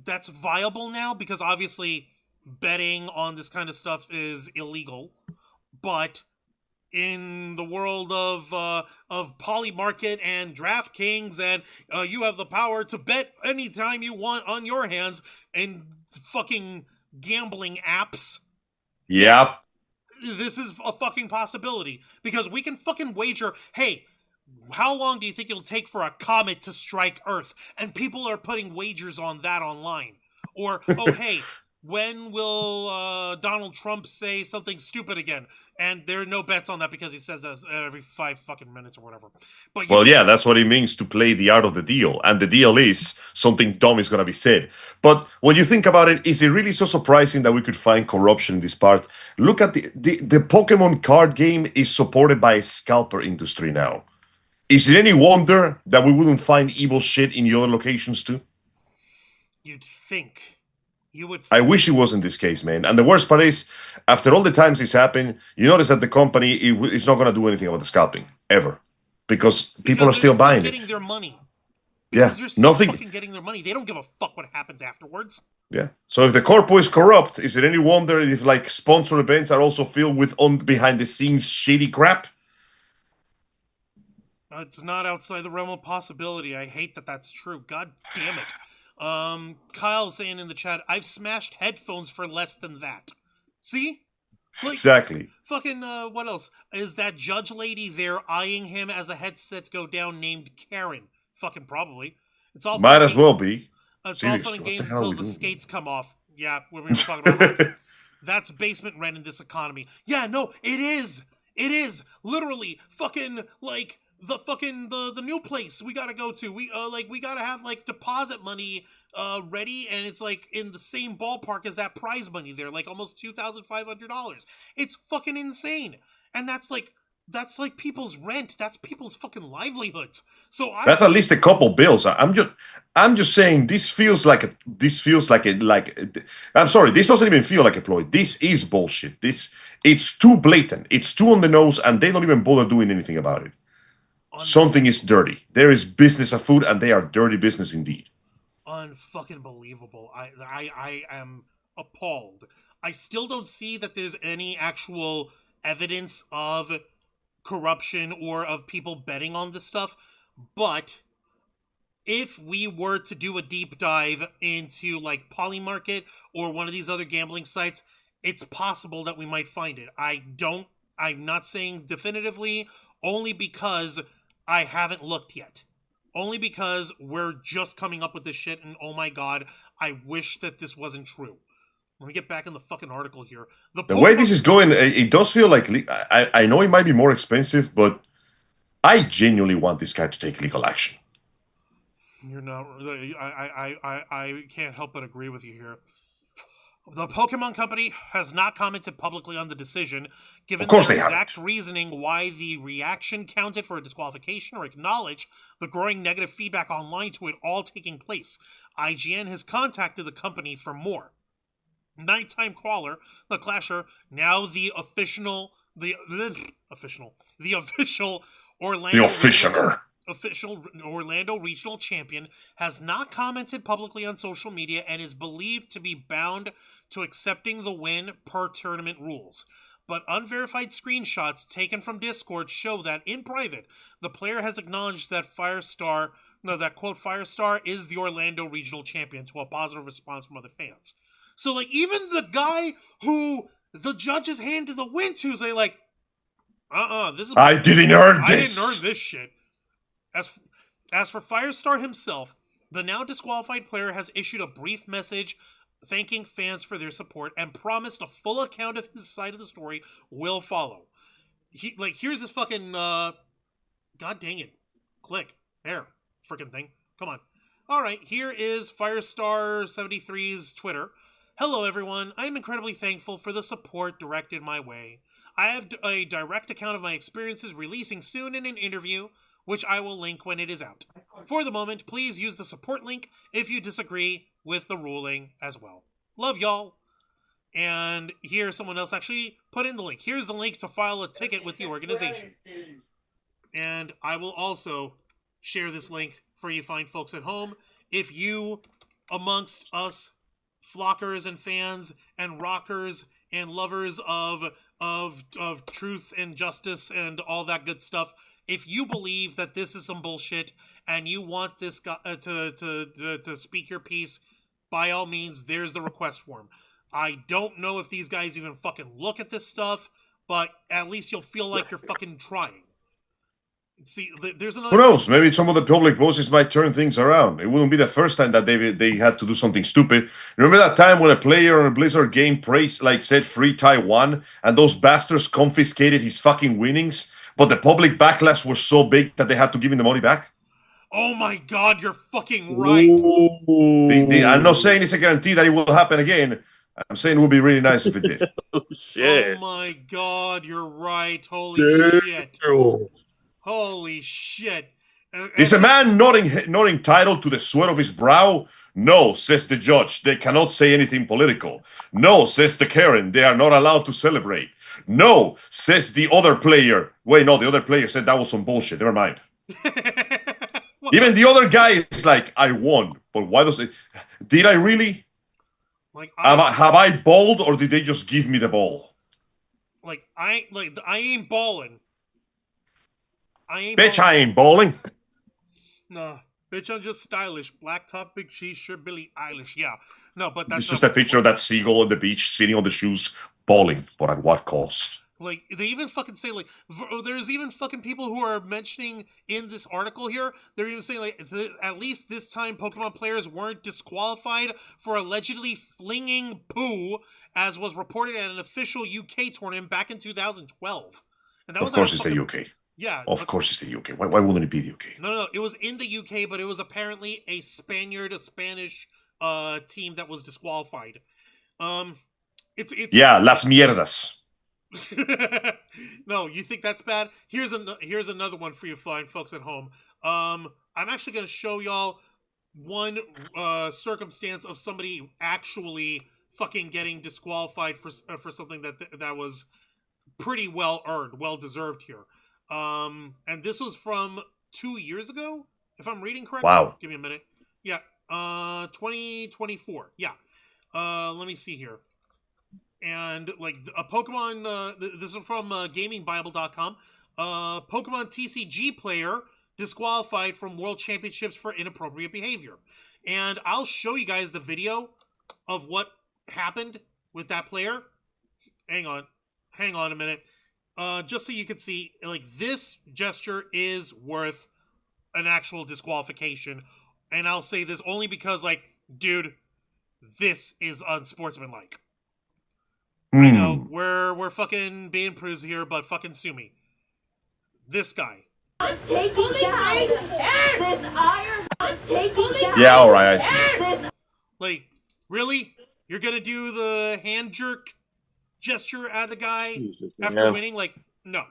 That's viable now, because obviously betting on this kind of stuff is illegal. But in the world of Polymarket and DraftKings, and you have the power to bet anytime you want on your hands, and fucking gambling apps. Yep. This is a fucking possibility, because we can fucking wager, hey, how long do you think it'll take for a comet to strike Earth? And people are putting wagers on that online. Or, oh, hey, when will Donald Trump say something stupid again? And there are no bets on that, because he says that every 5 fucking minutes or whatever. But Well, yeah, that's what it means to play the art of the deal. And the deal is something dumb is going to be said. But when you think about it, is it really so surprising that we could find corruption in this part? Look at the Pokemon card game is supported by a scalper industry now. Is it any wonder that we wouldn't find evil shit in the other locations too? You'd think. You would. I wish it wasn't this case, man. And the worst part is, after all the times it's happened, you notice that the company is not going to do anything about the scalping ever, because people are still buying getting it. Their money. Yeah, Because they're still nothing. fucking getting their money. They don't give a fuck what happens afterwards. Yeah. So if the corpo is corrupt, is it any wonder if like sponsor events are also filled with behind the scenes shitty crap? It's not outside the realm of possibility. I hate that that's true. God damn it. Kyle's saying in the chat, I've smashed headphones for less than that. See? Like, Exactly. fucking, what else? Is that judge lady there eyeing him as the headsets go down named Karen? Fucking probably. It's all fun Might and as games. well be. It's all fun Seriously, and what the games hell are until we the doing? skates come off. Yeah, when we were talking about hockey. That's basement rent in this economy. Yeah, no, it is. It is literally fucking like the new place we gotta go to. We gotta have like deposit money ready, and it's like in the same ballpark as that prize money there, like almost $2,500. It's fucking insane, and that's like people's rent. That's people's fucking livelihoods. So That's at least a couple bills. I'm just saying this feels like I'm sorry, this doesn't even feel like a ploy. This is bullshit. It's too blatant. It's too on the nose, and they don't even bother doing anything about it. Something is dirty. There is business afoot, and they are dirty business indeed. Unfucking believable. I am appalled. I still don't see that there's any actual evidence of corruption or of people betting on this stuff, but if we were to do a deep dive into like Polymarket or one of these other gambling sites, it's possible that we might find it. I'm not saying definitively, only because I haven't looked yet. Only because we're just coming up with this shit, and oh my god, I wish that this wasn't true. Let me get back in the fucking article here. The way this is going, it does feel like I know it might be more expensive, but I genuinely want this guy to take legal action. You're not. I can't help but agree with you here. The Pokemon Company has not commented publicly on the decision, given Of course their they exact haven't. reasoning why the reaction counted for a disqualification, or acknowledge the growing negative feedback online to it all taking place. IGN has contacted the company for more. Nighttime Crawler, the Clasher, now the official Orlando The officialer. official Orlando regional champion, has not commented publicly on social media and is believed to be bound to accepting the win per tournament rules. But unverified screenshots taken from Discord show that in private, the player has acknowledged that Firestar is the Orlando regional champion, to a positive response from other fans. So like even the guy who the judges handed the win to is like, this is I didn't earn this. I didn't earn this shit. As for Firestar himself, the now disqualified player has issued a brief message thanking fans for their support and promised a full account of his side of the story will follow. Here's this fucking god dang it. Click. There. Freaking thing. Come on. Alright, here is Firestar73's Twitter. Hello everyone, I am incredibly thankful for the support directed my way. I have a direct account of my experiences releasing soon in an interview, which I will link when it is out. For the moment, please use the support link if you disagree with the ruling as well. Love y'all. And here someone else actually put in the link. Here's the link to file a ticket with the organization. And I will also share this link for you fine folks at home. If you, amongst us flockers and fans and rockers and lovers of truth and justice and all that good stuff, if you believe that this is some bullshit and you want this guy to speak your piece, by all means, there's the request form. I don't know if these guys even fucking look at this stuff, but at least you'll feel like you're fucking trying. See, there's another. Who knows? Maybe some of the public voices might turn things around. It wouldn't be the first time that they had to do something stupid. Remember that time when a player on a Blizzard game said free Taiwan, and those bastards confiscated his fucking winnings, but the public backlash was so big that they had to give him the money back? Oh my god, you're fucking right. I'm not saying it's a guarantee that it will happen again. I'm saying it would be really nice if it did. Oh, shit. Oh my god, you're right. Holy shit. Holy shit. Is a man not entitled to the sweat of his brow? No, says the judge. They cannot say anything political. No, says the Karen. They are not allowed to celebrate. No, says the other player. Wait, no, the other player said that was some bullshit. Never mind. Even the other guy is like, I won. But why does it... Did I really? Like, have I balled, or did they just give me the ball? I ain't balling. Bitch, I ain't balling. No. Bitch, I'm just stylish. Black top, big cheese, shirt, Billie Eilish. Yeah. No, but that's It's just a picture of that seagull on the beach, sitting on the shoes, bawling. But at what cost? Like, they even fucking say, like, there's even fucking people who are mentioning in this article here, they're even saying, like, at least this time Pokemon players weren't disqualified for allegedly flinging poo, as was reported at an official UK tournament back in 2012. And that Of was course it's the UK. Yeah. Of course it's the UK. Why wouldn't it be the UK? No. It was in the UK, but it was apparently a Spanish team that was disqualified. It's Yeah, las mierdas. No, you think that's bad? Here's another one for you fine folks at home. I'm actually going to show y'all one circumstance of somebody actually fucking getting disqualified for something that was pretty well earned, well deserved here. And this was from 2 years ago, if I'm reading correctly. Wow. Give me a minute. Yeah, 2024. Yeah. Let me see here. And like a Pokemon, this is from GamingBible.com. Pokemon TCG player disqualified from World Championships for inappropriate behavior. And I'll show you guys the video of what happened with that player. Hang on a minute. Just so you can see, like, this gesture is worth an actual disqualification. And I'll say this only because, like, dude, this is unsportsmanlike. I know, we're fucking being prudes here, but fucking sue me. This guy. I'm taking down this iron. I'm taking down. Yeah, alright, I see. Like, really? You're gonna do the hand jerk gesture at a guy after winning? Like, no.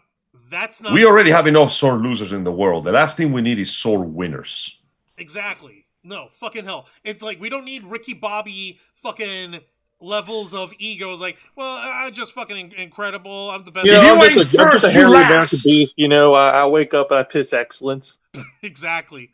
That's not... We already have enough sore losers in the world. The last thing we need is sore winners. Exactly. No, fucking hell. It's like, we don't need Ricky Bobby fucking... levels of egos, like, well, I'm just fucking incredible. I'm the best. You know, you I'm just a hairy American beast. You know, I wake up, I piss excellence. Exactly.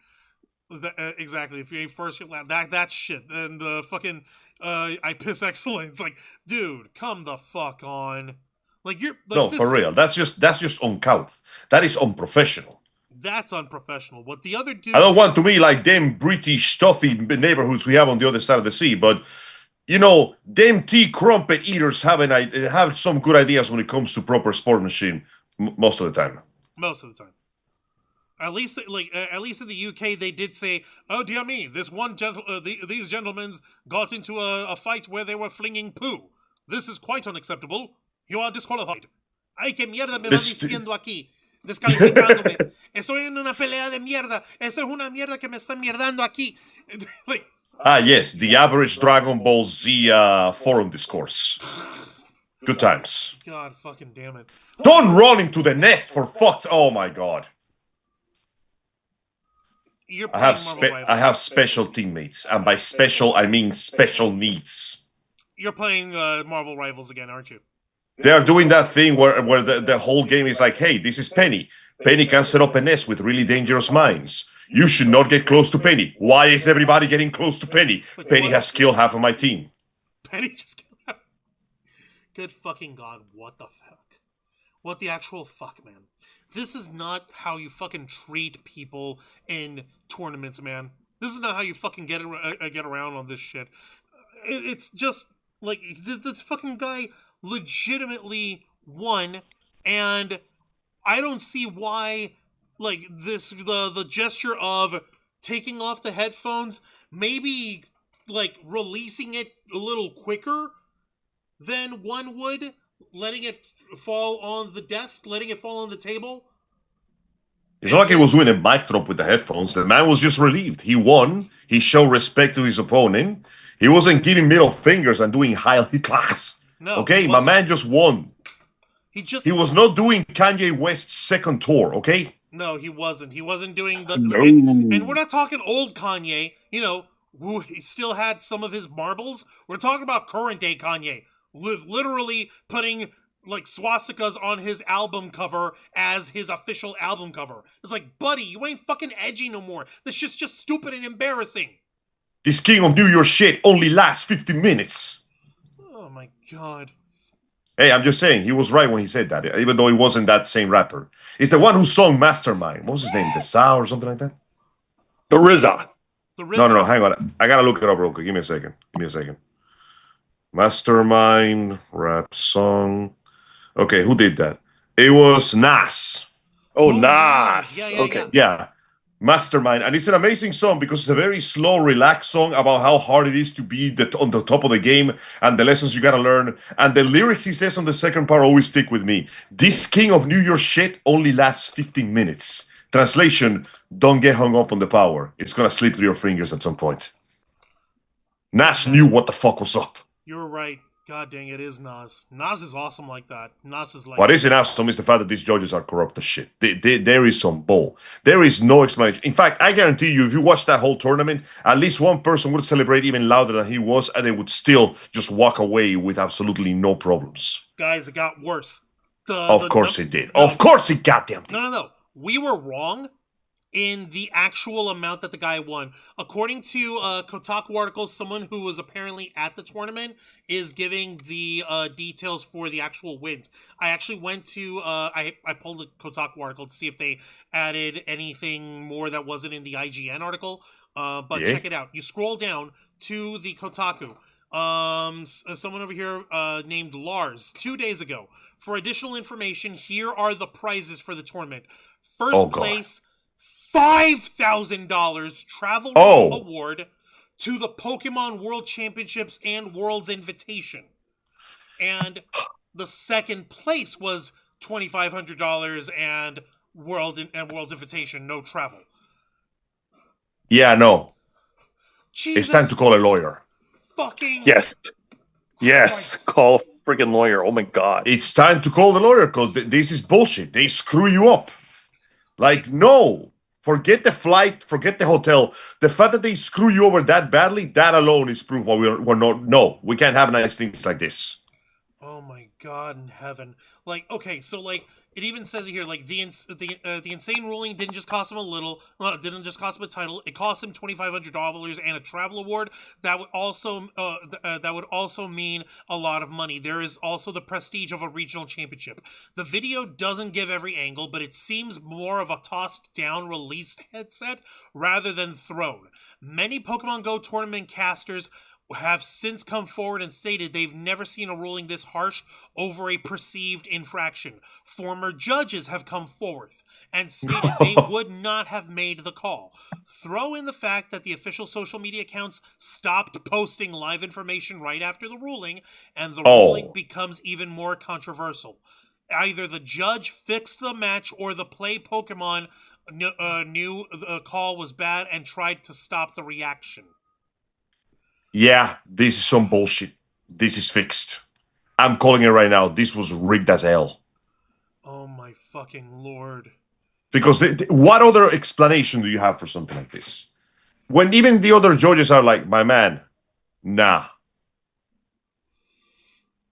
Exactly. If you ain't first, you're last. That shit. And fucking, I piss excellence. Like, dude, come the fuck on. Like, you're like, no, for real. That's just uncouth. That is unprofessional. That's unprofessional. What the other dude... I don't want to be like them British stuffy neighborhoods we have on the other side of the sea, but you know, them tea crumpet eaters have some good ideas when it comes to proper sportsmanship most of the time. Most of the time. At least in the UK, they did say, "Oh dear me, this one these gentlemen got into a fight where they were flinging poo. This is quite unacceptable. You are disqualified." Ay, que mierda me van diciendo aquí, descalificándome. Estoy en una pelea de mierda. Esa es una mierda que me están mierdando aquí. Like. Ah, yes, the average Dragon Ball Z forum discourse. Good times. God fucking damn it. Don't run into the nest for fuck's... Oh my god. I have special teammates, and by special, I mean special needs. You're playing Marvel Rivals again, aren't you? They are doing that thing where the whole game is like, hey, this is Penny. Penny can set up a nest with really dangerous mines. You should not get close to Penny. Why is everybody getting close to Penny? Penny has killed half of my team. Penny just killed half. Good fucking god, what the fuck? What the actual fuck, man? This is not how you fucking treat people in tournaments, man. This is not how you fucking get around on this shit. It's just, like, this fucking guy legitimately won, and I don't see why... Like, the gesture of taking off the headphones, maybe, like, releasing it a little quicker than one would, letting it fall on the desk, letting it fall on the table. It's not like he was doing a mic drop with the headphones. The man was just relieved. He won. He showed respect to his opponent. He wasn't giving middle fingers and doing Heil Hitler. No, okay, my man just won. He was not doing Kanye West's second tour, okay? No, he wasn't. He wasn't doing the... No. And we're not talking old Kanye, you know, who he still had some of his marbles. We're talking about current day Kanye, with literally putting, like, swastikas on his album cover as his official album cover. It's like, buddy, you ain't fucking edgy no more. This shit's just stupid and embarrassing. This King of New York shit only lasts 50 minutes. Oh my god. Hey, I'm just saying, he was right when he said that, even though he wasn't that same rapper. It's the one who sung Mastermind. What was his name? Desa or something like that? The RZA. The No, RZA. hang on. I gotta look it up real quick. Give me a second. Mastermind rap song. Okay, who did that? It was Nas. Oh, Oh, Nas. yeah. Okay. Yeah, Mastermind, and it's an amazing song because it's a very slow, relaxed song about how hard it is to be on the top of the game and the lessons you gotta learn. And the lyrics he says on the second part always stick with me. This king of New York shit only lasts 15 minutes. Translation: don't get hung up on the power. It's gonna slip through your fingers at some point. Nas knew what the fuck was up. You're right. God dang, it is Nas. Nas is awesome like that. Nas is like... What isn't awesome is the fact that these judges are corrupt as shit. There is some bull. There is no explanation. In fact, I guarantee you, if you watch that whole tournament, at least one person would celebrate even louder than he was, and they would still just walk away with absolutely no problems. Guys, it got worse. Of course it did. No. Of course it goddamn did. No. We were wrong in the actual amount that the guy won. According to Kotaku article, someone who was apparently at the tournament is giving the details for the actual wins. I actually went to, I pulled the Kotaku article to see if they added anything more that wasn't in the IGN article, but check it out. You scroll down to the Kotaku. Someone over here named Lars 2 days ago. For additional information, here are the prizes for the tournament. First place, $5,000 travel award to the Pokemon World Championships and World's Invitation. And the second place was $2,500 and World's Invitation, no travel. Yeah, no. Jesus it's time to call a lawyer. Fucking Yes. Christ. Call a freaking lawyer. Oh my god. It's time to call the lawyer because this is bullshit. They screw you up. Like, no. Forget the flight, forget the hotel. The fact that they screw you over that badly, that alone is proof why we're not. No, we can't have nice things like this. Oh my God in heaven! Like, okay, so like it even says here, like the insane ruling didn't just cost him a little. Well, it didn't just cost him a title. It cost him $2,500 and a travel award. That would also mean a lot of money. There is also the prestige of a regional championship. The video doesn't give every angle, but it seems more of a tossed down released headset rather than thrown. Many Pokemon Go tournament casters have since come forward and stated they've never seen a ruling this harsh over a perceived infraction. Former judges have come forth and stated they would not have made the call. Throw in the fact that the official social media accounts stopped posting live information right after the ruling, and the ruling becomes even more controversial. Either the judge fixed the match or the play Pokemon knew the call was bad and tried to stop the reaction. Yeah, this is some bullshit. This is fixed. I'm calling it right now. This was rigged as hell. Oh my fucking lord. Because what other explanation do you have for something like this? When even the other judges are like, my man, nah.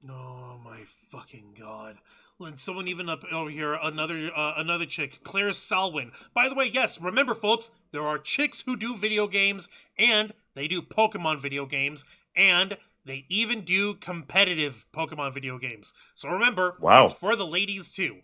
Oh my fucking god. And someone even up over here, another chick, Claire Salwin. By the way, yes, remember folks, there are chicks who do video games, and they do Pokemon video games, and they even do competitive Pokemon video games. So remember, it's for the ladies too.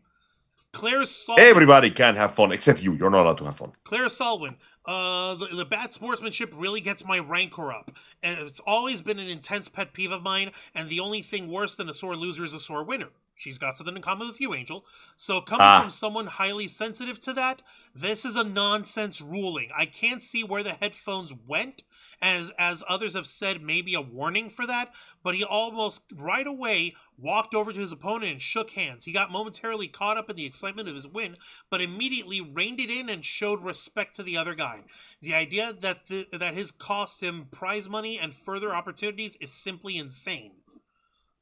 Claire Salwin. Everybody can have fun, except you. You're not allowed to have fun. Claire Salwin. The bad sportsmanship really gets my rancor up. And it's always been an intense pet peeve of mine, and the only thing worse than a sore loser is a sore winner. She's got something in common with you, Angel. So coming from someone highly sensitive to that, this is a nonsense ruling. I can't see where the headphones went, as others have said, maybe a warning for that, but he almost right away walked over to his opponent and shook hands. He got momentarily caught up in the excitement of his win, but immediately reined it in and showed respect to the other guy. The idea that his cost him prize money and further opportunities is simply insane.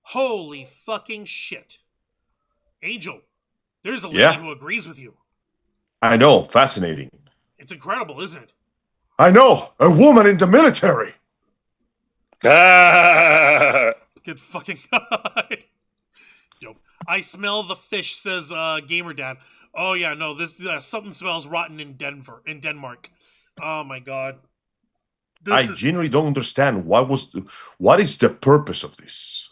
Holy fucking shit. Angel, there's a lady who agrees with you. I know, fascinating. It's incredible, isn't it? I know, a woman in the military. Good fucking god. Dope. I smell the fish, says Gamer Dad. Oh yeah, no, this something smells rotten in Denmark. Oh my god. I genuinely don't understand what is the purpose of this.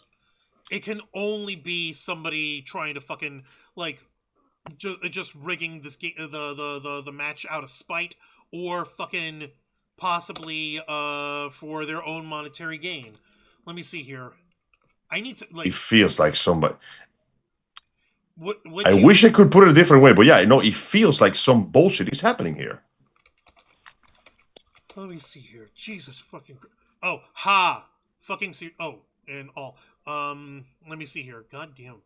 It can only be somebody trying to fucking like just rigging this game, the match out of spite, or fucking possibly for their own monetary gain. Let me see here. I need to like. It feels like somebody. What I you, wish I could put it a different way, but yeah, no, it feels like some bullshit is happening here. Let me see here. Jesus fucking. Oh, ha! Fucking see. Oh, and all. Let me see here. God damn.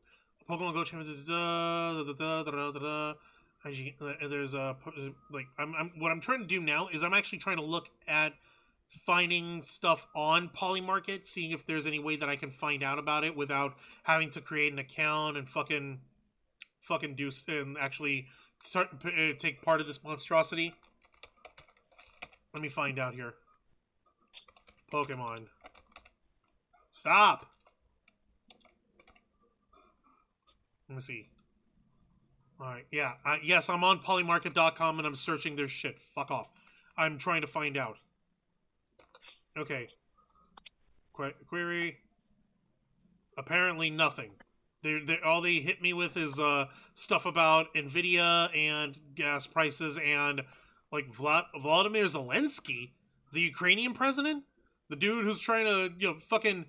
Pokemon Go Champions. There's a like. What I'm trying to do now is I'm actually trying to look at finding stuff on Polymarket, seeing if there's any way that I can find out about it without having to create an account and fucking do and actually take part of this monstrosity. Let me find out here. Pokemon. Stop! Let me see. Alright, yeah. Yes, I'm on polymarket.com and I'm searching their shit. Fuck off. I'm trying to find out. Okay. Query. Apparently nothing. All they hit me with is stuff about Nvidia and gas prices and like Vladimir Zelensky, the Ukrainian president, the dude who's trying to fucking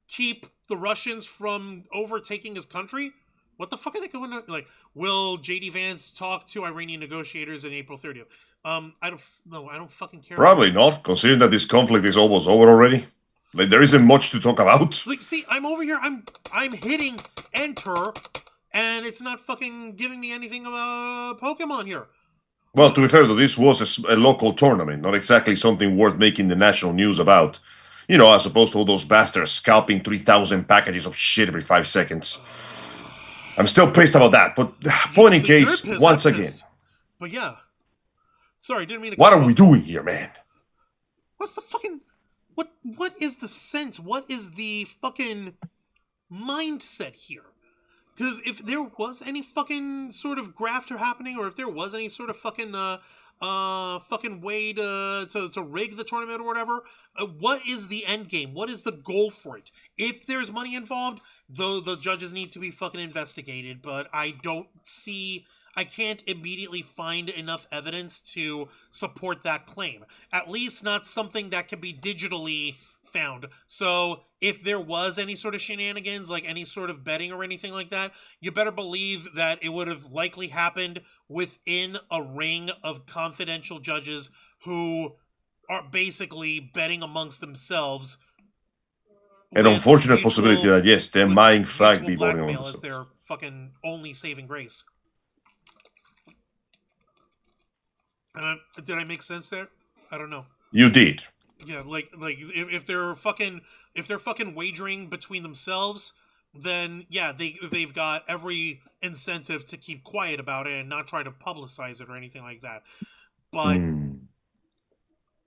keep the Russians from overtaking his country. What the fuck are they going to like? Will JD Vance talk to Iranian negotiators on April 30th? I don't fucking care. Probably not, considering that this conflict is almost over already. Like there isn't much to talk about. Like, see, I'm over here. I'm hitting enter, and it's not fucking giving me anything about Pokemon here. Well, to be fair, though, this was a local tournament, not exactly something worth making the national news about. You know, as opposed to all those bastards scalping 3,000 packages of shit every 5 seconds. I'm still pissed about that, but point in case, Pissed, once I'm again. pissed. But yeah. Sorry, didn't mean to... What are we doing here, man? What's the fucking... What is the sense? What is the fucking mindset here? Because if there was any fucking sort of grafter happening, or if there was any sort of fucking fucking way to rig the tournament or whatever, what is the end game? What is the goal for it? If there's money involved, though, the judges need to be fucking investigated. But I can't immediately find enough evidence to support that claim. At least not something that can be digitally found. So if there was any sort of shenanigans, like any sort of betting or anything like that, you better believe that it would have likely happened within a ring of confidential judges who are basically betting amongst themselves. An unfortunate possibility that, yes, they might in fact be voting on blackmail themselves. as their fucking only saving grace. Did I make sense there? I don't know. You did. Yeah, like if they're fucking wagering between themselves, then yeah, they've got every incentive to keep quiet about it and not try to publicize it or anything like that. But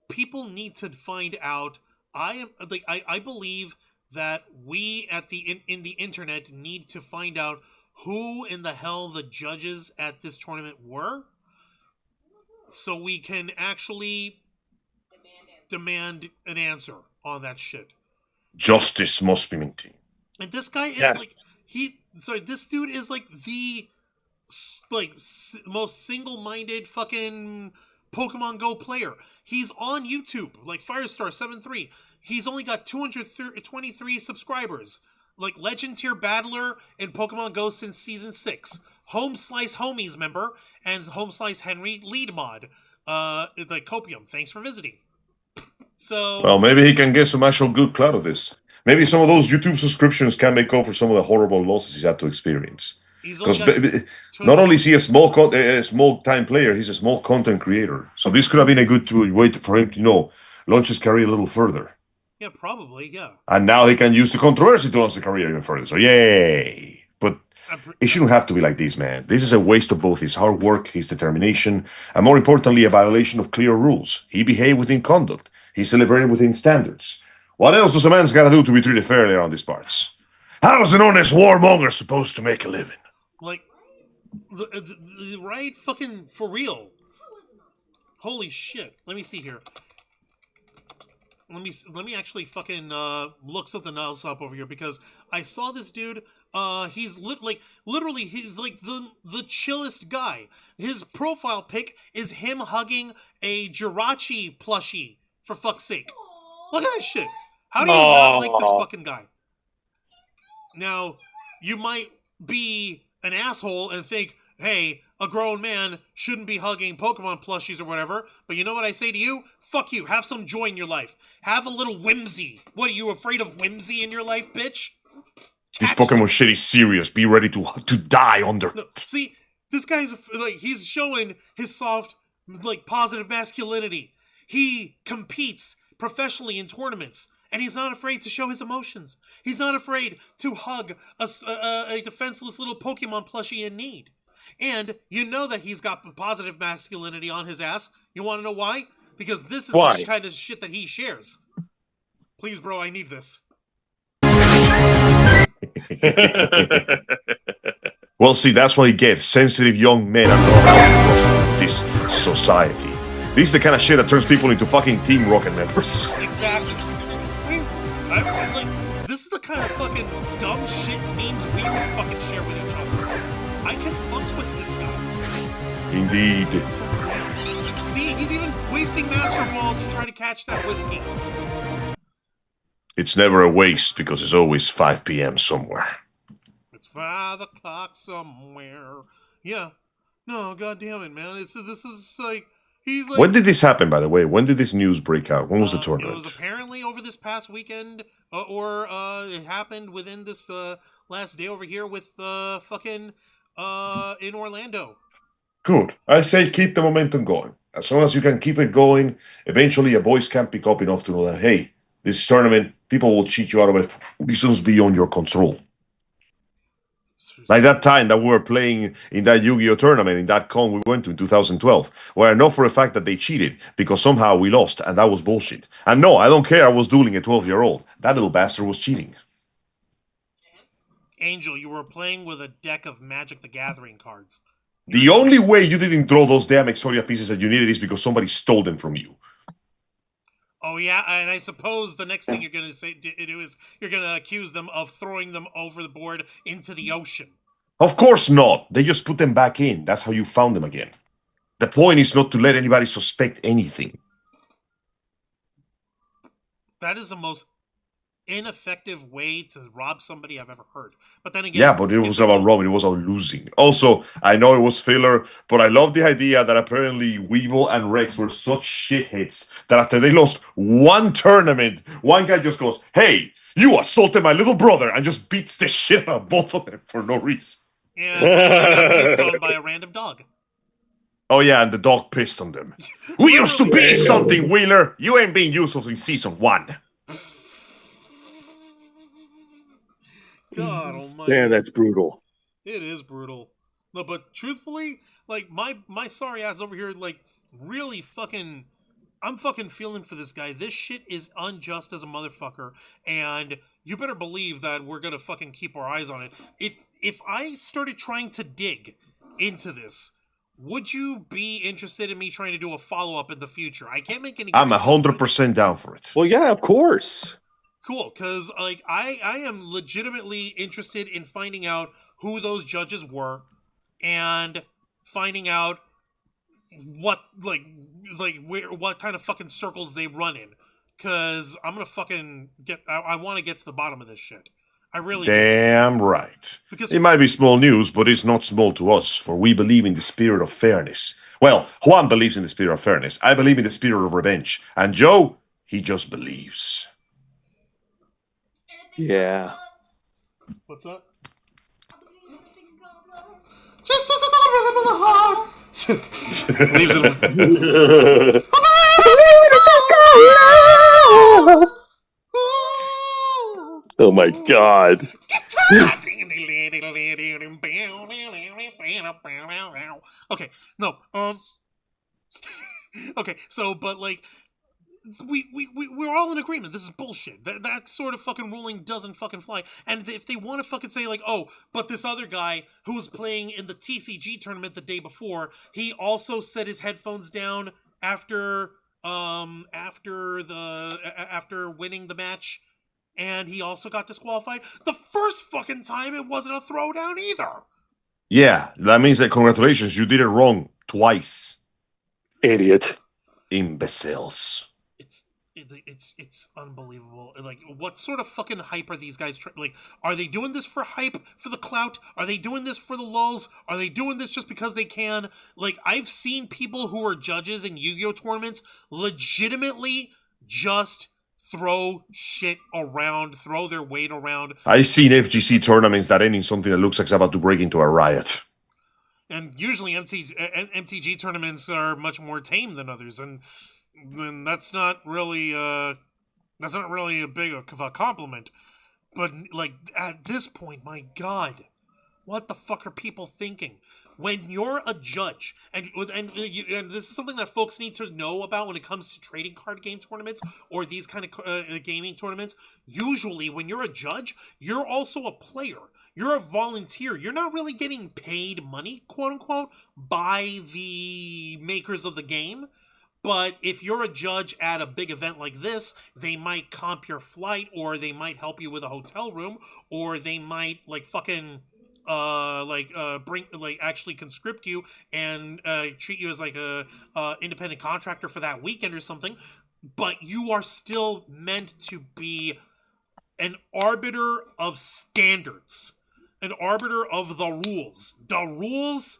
people need to find out. I believe that we at in the internet need to find out who in the hell the judges at this tournament were, so we can actually demand an answer on that shit. Justice must be maintained. And this guy is this dude is like the most single-minded fucking Pokemon Go player. He's on YouTube, like Firestar73. He's only got 223 subscribers. Like Legend Tier Battler in Pokemon Go since Season 6. Home Slice Homies member and Home Slice Henry lead mod. Like Copium, thanks for visiting. So, well, maybe he can get some actual good clout of this. Maybe some of those YouTube subscriptions can make up for some of the horrible losses he's had to experience. Because not only is he a small time player, he's a small content creator. So this could have been a good way for him to, launch his career a little further. Yeah, probably, yeah. And now he can use the controversy to launch the career even further. So yay! But it shouldn't have to be like this, man. This is a waste of both his hard work, his determination, and more importantly, a violation of clear rules. He behaved within conduct. He celebrated within standards. What else does a man's got to do to be treated fairly around these parts? How's an honest warmonger supposed to make a living? Like, right? Fucking for real. Holy shit. Let me see here. let me actually fucking look something else up over here because I saw this dude. He's literally he's like the chillest guy. His profile pic is him hugging a Jirachi plushie. For fuck's sake, look at this shit. How do you not like this fucking guy? Now, you might be an asshole and think, hey, a grown man shouldn't be hugging Pokemon plushies or whatever, but you know what I say to you? Fuck you. Have some joy in your life. Have a little whimsy. What, are you afraid of whimsy in your life, bitch? This Pokemon shit is serious. Be ready to die under No, it. see, this guy's, he's showing his soft, positive masculinity. He competes professionally in tournaments. And he's not afraid to show his emotions. He's not afraid to hug a defenseless little Pokemon plushie in need. And you know that he's got positive masculinity on his ass. You want to know why? Because this is the kind of shit that he shares. Please, bro, I need this. Well, see, that's what you get. Sensitive young men and all this society. This is the kind of shit that turns people into fucking Team Rocket members. Exactly. This is the kind of fucking dumb shit memes we would fucking share with each other. I can fucks with this guy. Indeed. See, he's even wasting Master Balls to try to catch that whiskey. It's never a waste because it's always 5 p.m. somewhere. It's 5 o'clock somewhere. Yeah. No, god damn it, man. This is like... He's like, when did this happen, by the way? When did this news break out? When was the tournament? It was apparently over this past weekend, or it happened within this last day over here with fucking in Orlando. Good. I say keep the momentum going. As long as you can keep it going, eventually your boys can pick up enough to know that, hey, this tournament, people will cheat you out of it for reasons beyond your control. Like that time that we were playing in that Yu-Gi-Oh tournament, in that con we went to in 2012, where I know for a fact that they cheated because somehow we lost, and that was bullshit. And no, I don't care, I was dueling a 12-year-old. That little bastard was cheating. Angel, you were playing with a deck of Magic the Gathering cards. The only way you didn't throw those damn Exodia pieces that you needed is because somebody stole them from you. Oh, yeah, and I suppose the next thing you're going to do is you're going to accuse them of throwing them over the board into the ocean. Of course not. They just put them back in. That's how you found them again. The point is not to let anybody suspect anything. That is the most ineffective way to rob somebody I've ever heard. But then again... Yeah, but it was about robbing. It was about losing. Also, I know it was filler, but I love the idea that apparently Weevil and Rex were such shitheads that after they lost one tournament, one guy just goes, hey, you assaulted my little brother, and just beats the shit out of both of them for no reason. Yeah, they got pissed on by a random dog. Oh yeah, and the dog pissed on them. We used to be something, Wheeler. You ain't been useful in season 1. God almighty. Damn, that's brutal. It is brutal. No, but truthfully, my sorry ass over here, really fucking... I'm fucking feeling for this guy. This shit is unjust as a motherfucker, and you better believe that we're gonna fucking keep our eyes on it. If I started trying to dig into this, would you be interested in me trying to do a follow-up in the future? I can't make any... I'm 100% down for it. Well, yeah, of course. Cool, because I am legitimately interested in finding out who those judges were and finding out what what kind of fucking circles they run in. Because I'm gonna fucking I want to get to the bottom of this shit. I really Damn do. right. Because it might be small news, but it's not small to us, for we believe in the spirit of fairness. Well, Juan believes in the spirit of fairness. I believe in the spirit of revenge. And Joe, he just believes. Yeah. What's up? Just as a little bit of heart. Leaves it. Oh my god. Okay, no, okay, so, but, we're all in agreement. This is bullshit. That sort of fucking ruling doesn't fucking fly. And if they want to fucking say, oh, but this other guy who was playing in the TCG tournament the day before, he also set his headphones down after after winning the match, and he also got disqualified. The first fucking time it wasn't a throwdown either. Yeah, that means that congratulations, you did it wrong twice. Idiot. Imbeciles. It's unbelievable. Like, what sort of fucking hype are these guys like? Are they doing this for hype, for the clout? Are they doing this for the lulz? Are they doing this just because they can? Like, I've seen people who are judges in Yu-Gi-Oh tournaments legitimately just throw shit around, throw their weight around. I've seen FGC tournaments that end in something that looks like it's about to break into a riot. And usually MTG tournaments are much more tame than others, and that's not really a big of a compliment. But like, at this point, my God, what the fuck are people thinking? When you're a judge, and this is something that folks need to know about when it comes to trading card game tournaments or these kind of gaming tournaments. Usually, when you're a judge, you're also a player. You're a volunteer. You're not really getting paid money, quote unquote, by the makers of the game. But if you're a judge at a big event like this, they might comp your flight, or they might help you with a hotel room, or they might like fucking actually conscript you and treat you as like a independent contractor for that weekend or something. But you are still meant to be an arbiter of standards, an arbiter of the rules. The rules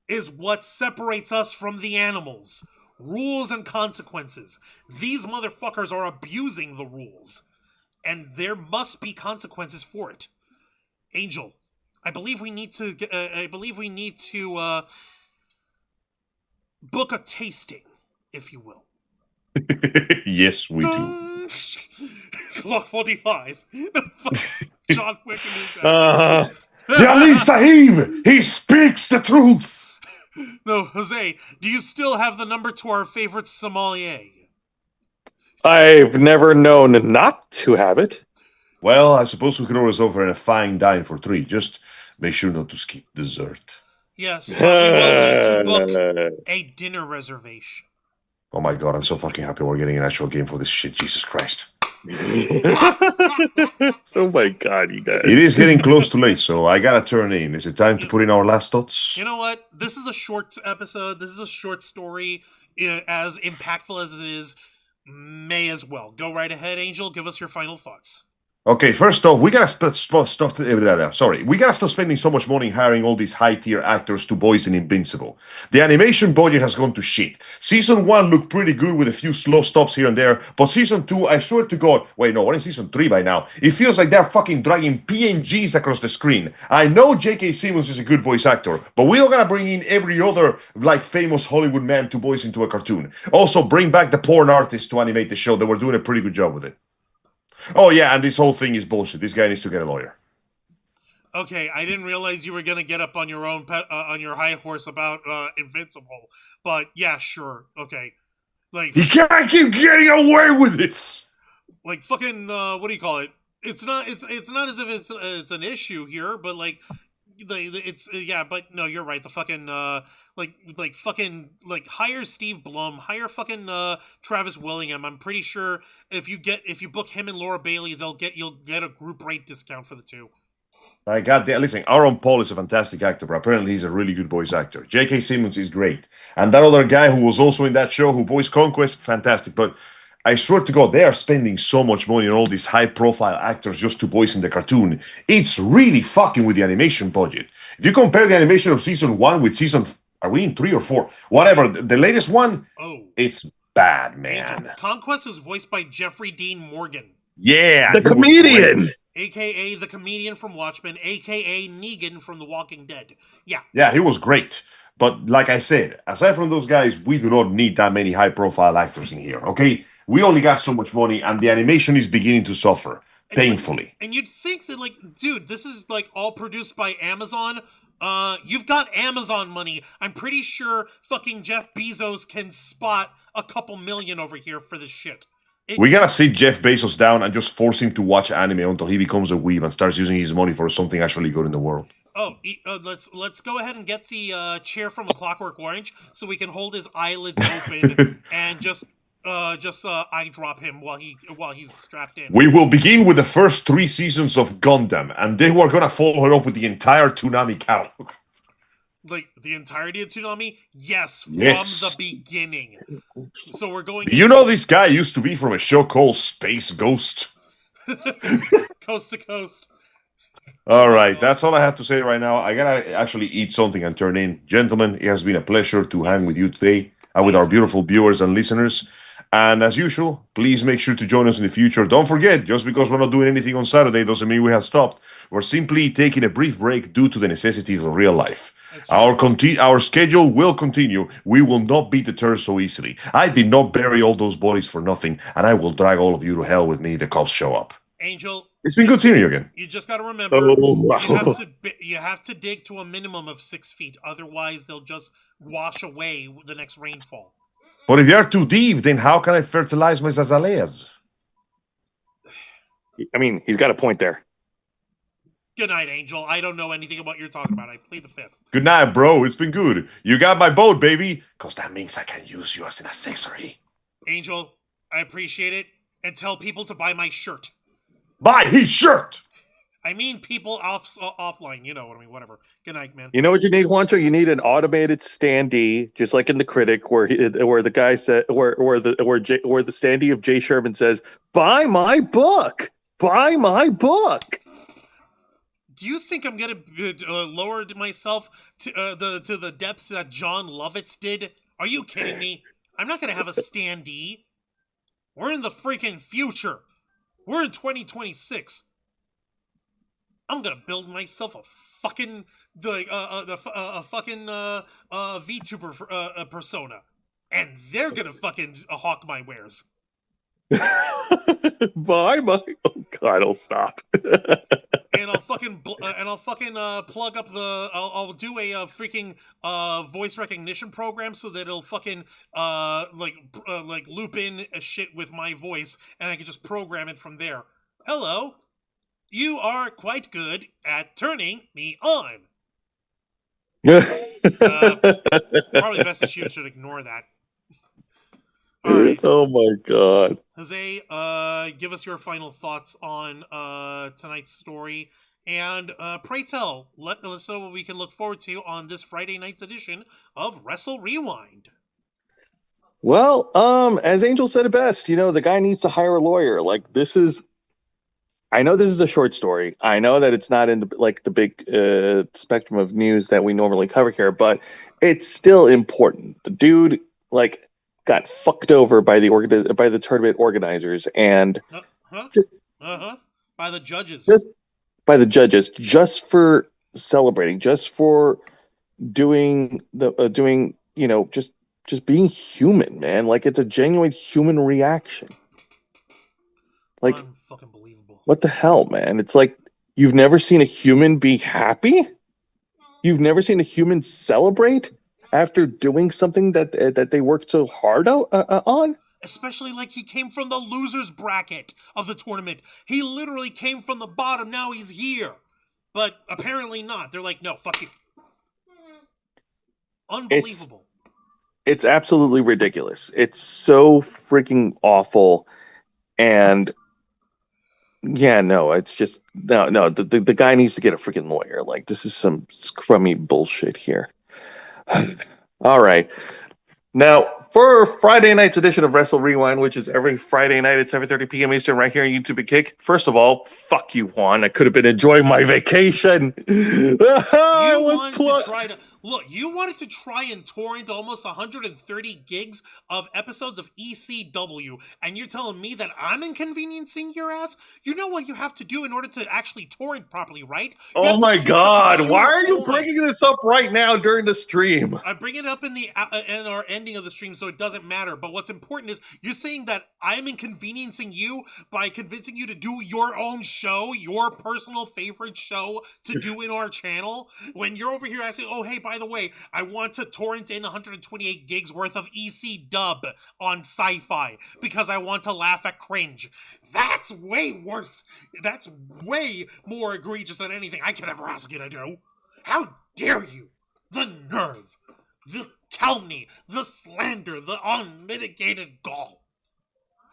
is what separates us from the animals. Rules and consequences. These motherfuckers are abusing the rules, and there must be consequences for it. Angel, I believe we need to book a tasting, if you will. Yes, we do. Clock 45. John Wick and his The Ali Sahib, he speaks the truth. No, Jose, do you still have the number to our favorite sommelier? I've never known not to have it. Well, I suppose we can always offer in a fine dine for 3. Just make sure not to skip dessert. Yes, but we will need to book a dinner reservation. Oh my God, I'm so fucking happy we're getting an actual game for this shit. Jesus Christ. Oh my God, you guys. It is getting close to late, so I gotta turn in. Is it time to put in our last thoughts? You know what? This is a short episode. This is a short story. As impactful as it is, may as well. Go right ahead, Angel. Give us your final thoughts. Okay, first off, we gotta stop spending so much money hiring all these high-tier actors to voice in Invincible. The animation budget has gone to shit. Season 1 looked pretty good with a few slow stops here and there, but Season 2, I swear to God, wait, no, we're in Season 3 by now. It feels like they're fucking dragging PNGs across the screen. I know J.K. Simmons is a good voice actor, but we don't gotta bring in every other, like, famous Hollywood man to voice into a cartoon. Also, bring back the porn artists to animate the show. They were doing a pretty good job with it. Oh, yeah, and this whole thing is bullshit. This guy needs to get a lawyer. Okay, I didn't realize you were going to get up on your own on your high horse about Invincible. But, yeah, sure. Okay. Like, he can't keep getting away with this! Like, fucking, what do you call it? It's not as if it's an issue here, but, like, it's yeah, but no, you're right. The fucking fucking hire Steve Blum, hire fucking Travis Willingham. I'm pretty sure if you book him and Laura Bailey, you'll get a group rate discount for the two. I got that. Listen, Aaron Paul is a fantastic actor, but apparently he's a really good voice actor. J.K. Simmons is great, and that other guy who was also in that show who voiced Conquest, fantastic. But I swear to God, they are spending so much money on all these high-profile actors just to voice in the cartoon. It's really fucking with the animation budget. If you compare the animation of Season 1 with are we in 3 or 4? Whatever, the latest one, it's bad, man. Conquest was voiced by Jeffrey Dean Morgan. Yeah. The comedian! A.K.A. the comedian from Watchmen, A.K.A. Negan from The Walking Dead. Yeah. Yeah, he was great. But like I said, aside from those guys, we do not need that many high-profile actors in here, okay? We only got so much money, and the animation is beginning to suffer, painfully. And you'd think that, like, dude, this is, like, all produced by Amazon. You've got Amazon money. I'm pretty sure fucking Jeff Bezos can spot a couple million over here for this shit. We gotta sit Jeff Bezos down and just force him to watch anime until he becomes a weeb and starts using his money for something actually good in the world. Oh, let's go ahead and get the chair from A Clockwork Orange so we can hold his eyelids open and just eye drop him while he's strapped in. We will begin with the first 3 seasons of Gundam, and then we're gonna follow it up with the entire Toonami catalog. Like, the entirety of Toonami? Yes, from Yes. the beginning. So we're going... You know this guy used to be from a show called Space Ghost? Coast to coast. All right, that's all I have to say right now. I gotta actually eat something and turn in. Gentlemen, it has been a pleasure to hang with you today and with our beautiful viewers and listeners. And as usual, please make sure to join us in the future. Don't forget, just because we're not doing anything on Saturday doesn't mean we have stopped. We're simply taking a brief break due to the necessities of real life. Our schedule will continue. We will not be deterred so easily. I did not bury all those bodies for nothing, and I will drag all of you to hell with me if the cops show up. Angel, it's been good seeing you again. You just got to remember, you have to dig to a minimum of 6 feet. Otherwise, they'll just wash away the next rainfall. But if they are too deep, then how can I fertilize my azaleas? I mean, he's got a point there. Good night, Angel. I don't know anything about what you're talking about. I plead the fifth. Good night, bro. It's been good. You got my boat, baby. Because that means I can use you as an accessory. Angel, I appreciate it. And tell people to buy my shirt. Buy his shirt! I mean people offline. You know what I mean. Whatever. Good night, man. You know what you need, Juancho? You need an automated standee, just like in The Critic, where the guy said, where the standee of Jay Sherman says, "Buy my book. Buy my book." Do you think I'm gonna lower myself to the depth that John Lovitz did? Are you kidding me? I'm not gonna have a standee. We're in the freaking future. We're in 2026. I'm gonna build myself a fucking VTuber persona, and they're gonna fucking hawk my wares. Buy my... Oh God, I'll stop. And I'll fucking plug up the... I'll do a freaking voice recognition program so that it'll fucking like loop in a shit with my voice, and I can just program it from there. Hello, you are quite good at turning me on. Probably best that you should ignore that. All right. Oh my God. Jose, give us your final thoughts on tonight's story, and pray tell, let us know what we can look forward to on this Friday night's edition of Wrestle Rewind. Well, as Angel said it best, the guy needs to hire a lawyer. Like, I know this is a short story. I know that it's not in the big spectrum of news that we normally cover here, but it's still important. The dude, got fucked over by the tournament organizers and by the judges. Just for celebrating, just for doing just being human, man. Like, it's a genuine human reaction. Like, unfucking believable. What the hell, man? It's like, you've never seen a human be happy? You've never seen a human celebrate after doing something that they worked so hard on? Especially like he came from the loser's bracket of the tournament. He literally came from the bottom. Now he's here. But apparently not. They're like, no, fuck you. Unbelievable. It's absolutely ridiculous. It's so freaking awful. And yeah, no, it's just no. The guy needs to get a freaking lawyer. Like, this is some scrummy bullshit here. All right. Now, for Friday night's edition of Wrestle Rewind, which is every Friday night at 7:30 p.m. Eastern right here on YouTube and Kick. First of all, fuck you, Juan. I could have been enjoying my vacation. You wanted to try and torrent almost 130 gigs of episodes of ECW, and you're telling me that I'm inconveniencing your ass? You know what you have to do in order to actually torrent properly, right? Oh my God. Why are you bringing this up right now during the stream? I bring it up in our ending of the stream, so it doesn't matter. But what's important is you're saying that I'm inconveniencing you by convincing you to do your own show, your personal favorite show to do in our channel, when you're over here asking, oh, hey, by the way, I want to torrent in 128 gigs worth of EC dub on Sci-Fi because I want to laugh at cringe. That's way worse. That's way more egregious than anything I could ever ask you to do. How dare you? The nerve, the calumny, the slander, the unmitigated gall.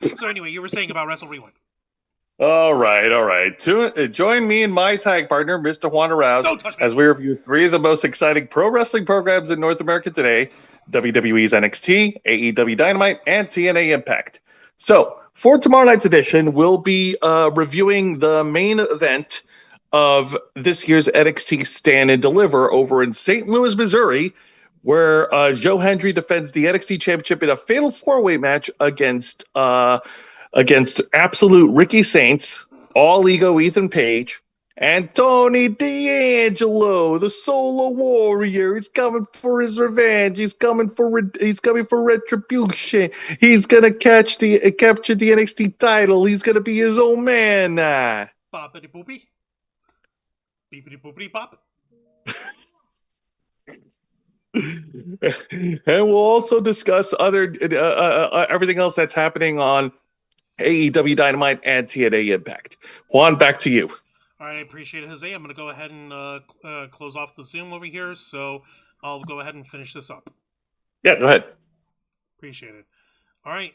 So anyway, you were saying about Wrestle Rewind. All right. Join me and my tag partner, Mr. Juan Arouse, Don't touch me. as we review 3 of the most exciting pro wrestling programs in North America today: WWE's NXT, AEW Dynamite, and TNA Impact. So, for tomorrow night's edition, we'll be reviewing the main event of this year's NXT Stand and Deliver over in St. Louis, Missouri, where Joe Hendry defends the NXT Championship in a fatal 4-way match against absolute Ricky Saints, All Ego Ethan Page, and Tony D'Angelo, the Solo Warrior. He's coming for his revenge. He's coming for retribution. He's gonna capture the NXT title. He's gonna be his own man. Boppity boopy. Beepity boopity pop. And we'll also discuss other everything else that's happening on AEW Dynamite and TNA Impact. Juan, back to you. All right, I appreciate it, Jose. I'm going to go ahead and close off the Zoom over here, so I'll go ahead and finish this up. Yeah, go ahead. Appreciate it. All right.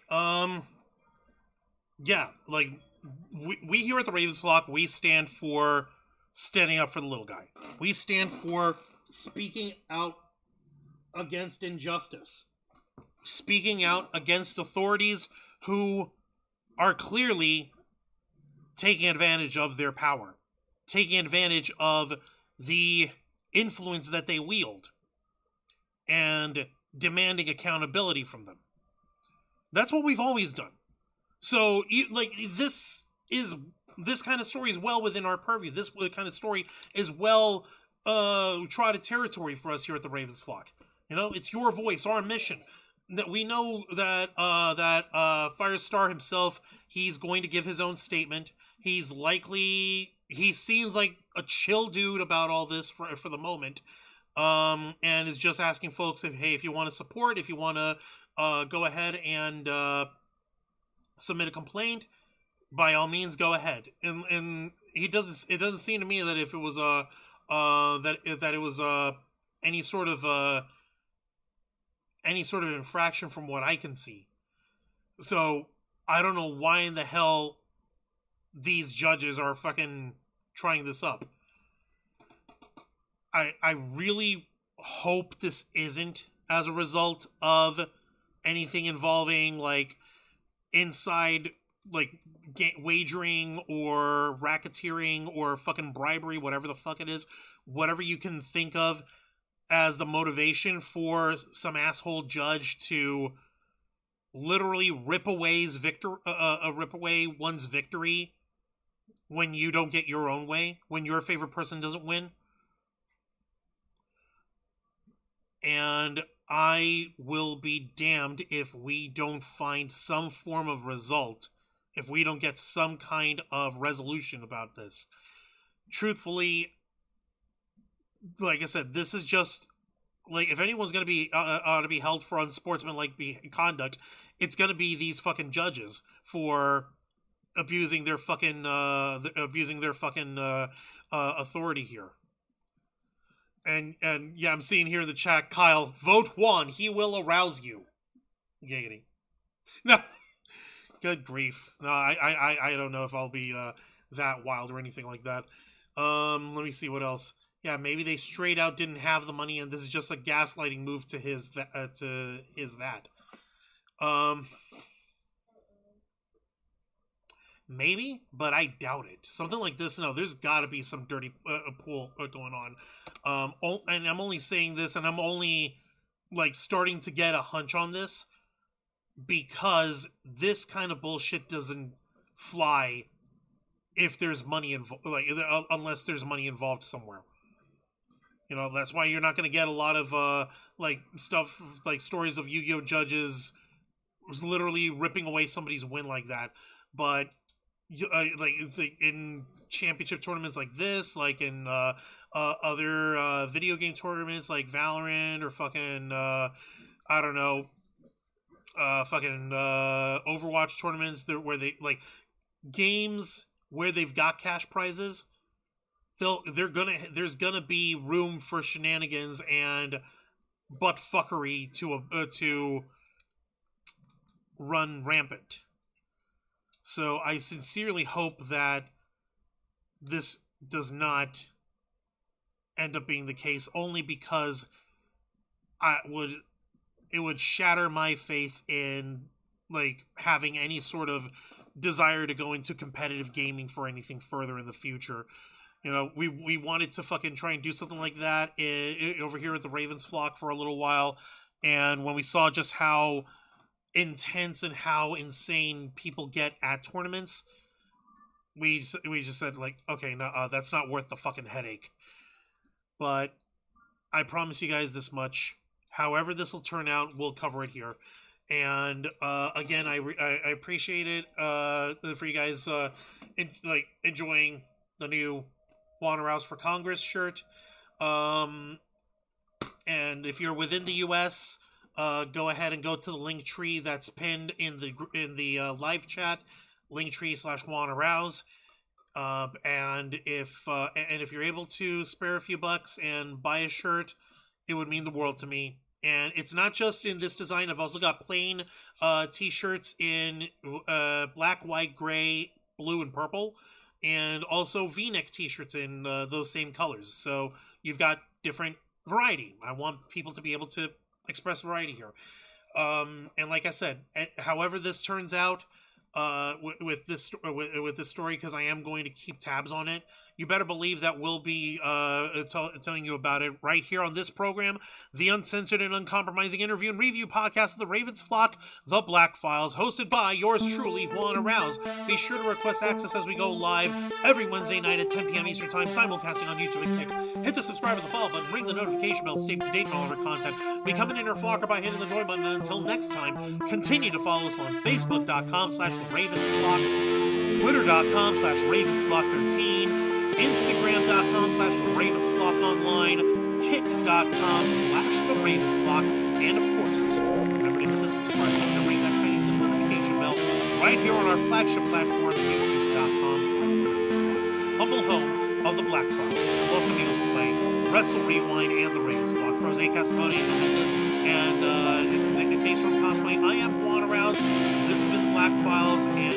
Yeah, like we here at the Ravens Flock, we stand for standing up for the little guy. We stand for speaking out against injustice, speaking out against authorities who are clearly taking advantage of their power, taking advantage of the influence that they wield, and demanding accountability from them. That's what we've always done. So, like, this kind of story is well within our purview. This kind of story is well trotted territory for us here at the Ravens Flock. You know, it's your voice, our mission. That we know that Firestar himself, he's going to give his own statement. He seems like a chill dude about all this for the moment, and is just asking folks if you want to support, if you want to go ahead and submit a complaint, by all means go ahead. And it doesn't seem to me that if it was any sort of infraction from what I can see. So I don't know why in the hell these judges are fucking trying this up. I really hope this isn't as a result of anything involving like inside like wagering or racketeering or fucking bribery, whatever the fuck it is, whatever you can think of as the motivation for some asshole judge to literally rip away one's victory when you don't get your own way, when your favorite person doesn't win. And I will be damned if we don't find some form of result, if we don't get some kind of resolution about this. Truthfully, like I said, this is just like, if anyone's going to be ought to be held for unsportsmanlike conduct, it's going to be these fucking judges for abusing their fucking authority here. And yeah, I'm seeing here in the chat, Kyle, vote Juan, he will arouse you. Giggity. No, good grief. No, I don't know if I'll be that wild or anything like that. Let me see what else. Yeah, maybe they straight out didn't have the money, and this is just a gaslighting move to his that. Maybe, but I doubt it. Something like this, no, there's got to be some dirty pool going on. And I'm only saying this, and I'm only like starting to get a hunch on this because this kind of bullshit doesn't fly if there's money involved, like unless there's money involved somewhere. You know, that's why you're not going to get a lot of like stuff, like stories of Yu-Gi-Oh judges literally ripping away somebody's win like that. But like in championship tournaments like this, like in other video game tournaments like Valorant or fucking I don't know, fucking Overwatch tournaments where they like games where they've got cash prizes, there's gonna be room for shenanigans and butt fuckery to run rampant. So I sincerely hope that this does not end up being the case, only because it would shatter my faith in like having any sort of desire to go into competitive gaming for anything further in the future. You know, we wanted to fucking try and do something like that over here at the Ravens Flock for a little while, and when we saw just how intense and how insane people get at tournaments, we just said, like, okay, no, that's not worth the fucking headache. But I promise you guys this much: however this will turn out, we'll cover it here. And again, I appreciate it for you guys enjoying the new Juan Rouse for Congress shirt. And if you're within the U.S., go ahead and go to the link tree that's pinned in the live chat, linktree/Juan Rouse. And if you're able to spare a few bucks and buy a shirt, it would mean the world to me. And it's not just in this design. I've also got plain t-shirts in black, white, gray, blue, and purple, and also v-neck t-shirts in those same colors. So you've got different variety. I want people to be able to express variety here. And like I said, however this turns out, with this story, because I am going to keep tabs on it, you better believe that we'll be telling you about it right here on this program, the uncensored and uncompromising interview and review podcast of the Ravens Flock, The Black Files, hosted by yours truly, Juan Rouse. Be sure to request access as we go live every Wednesday night at 10 p.m. Eastern Time, simulcasting on YouTube and Kick. Hit the subscribe and the follow button, ring the notification bell to stay up to date on all of our content. Become an inner flocker by hitting the join button, and until next time, continue to follow us on Facebook.com/TheRavensFlock, Twitter.com/RavensFlock13, Instagram.com/TheRavensFlockOnline, Kick.com/TheRavensFlock, and of course, remember to hit the subscribe button and ring that tiny little notification bell right here on our flagship platform, YouTube.com/RavensFlock, humble home of the Black Files, Los Amigos Play, Wrestle Rewind, and the Ravens Flock. For Jose Casaboni and Hernandez and Case from Cosplay, I am Juan Rouse. This has been the Black Files, and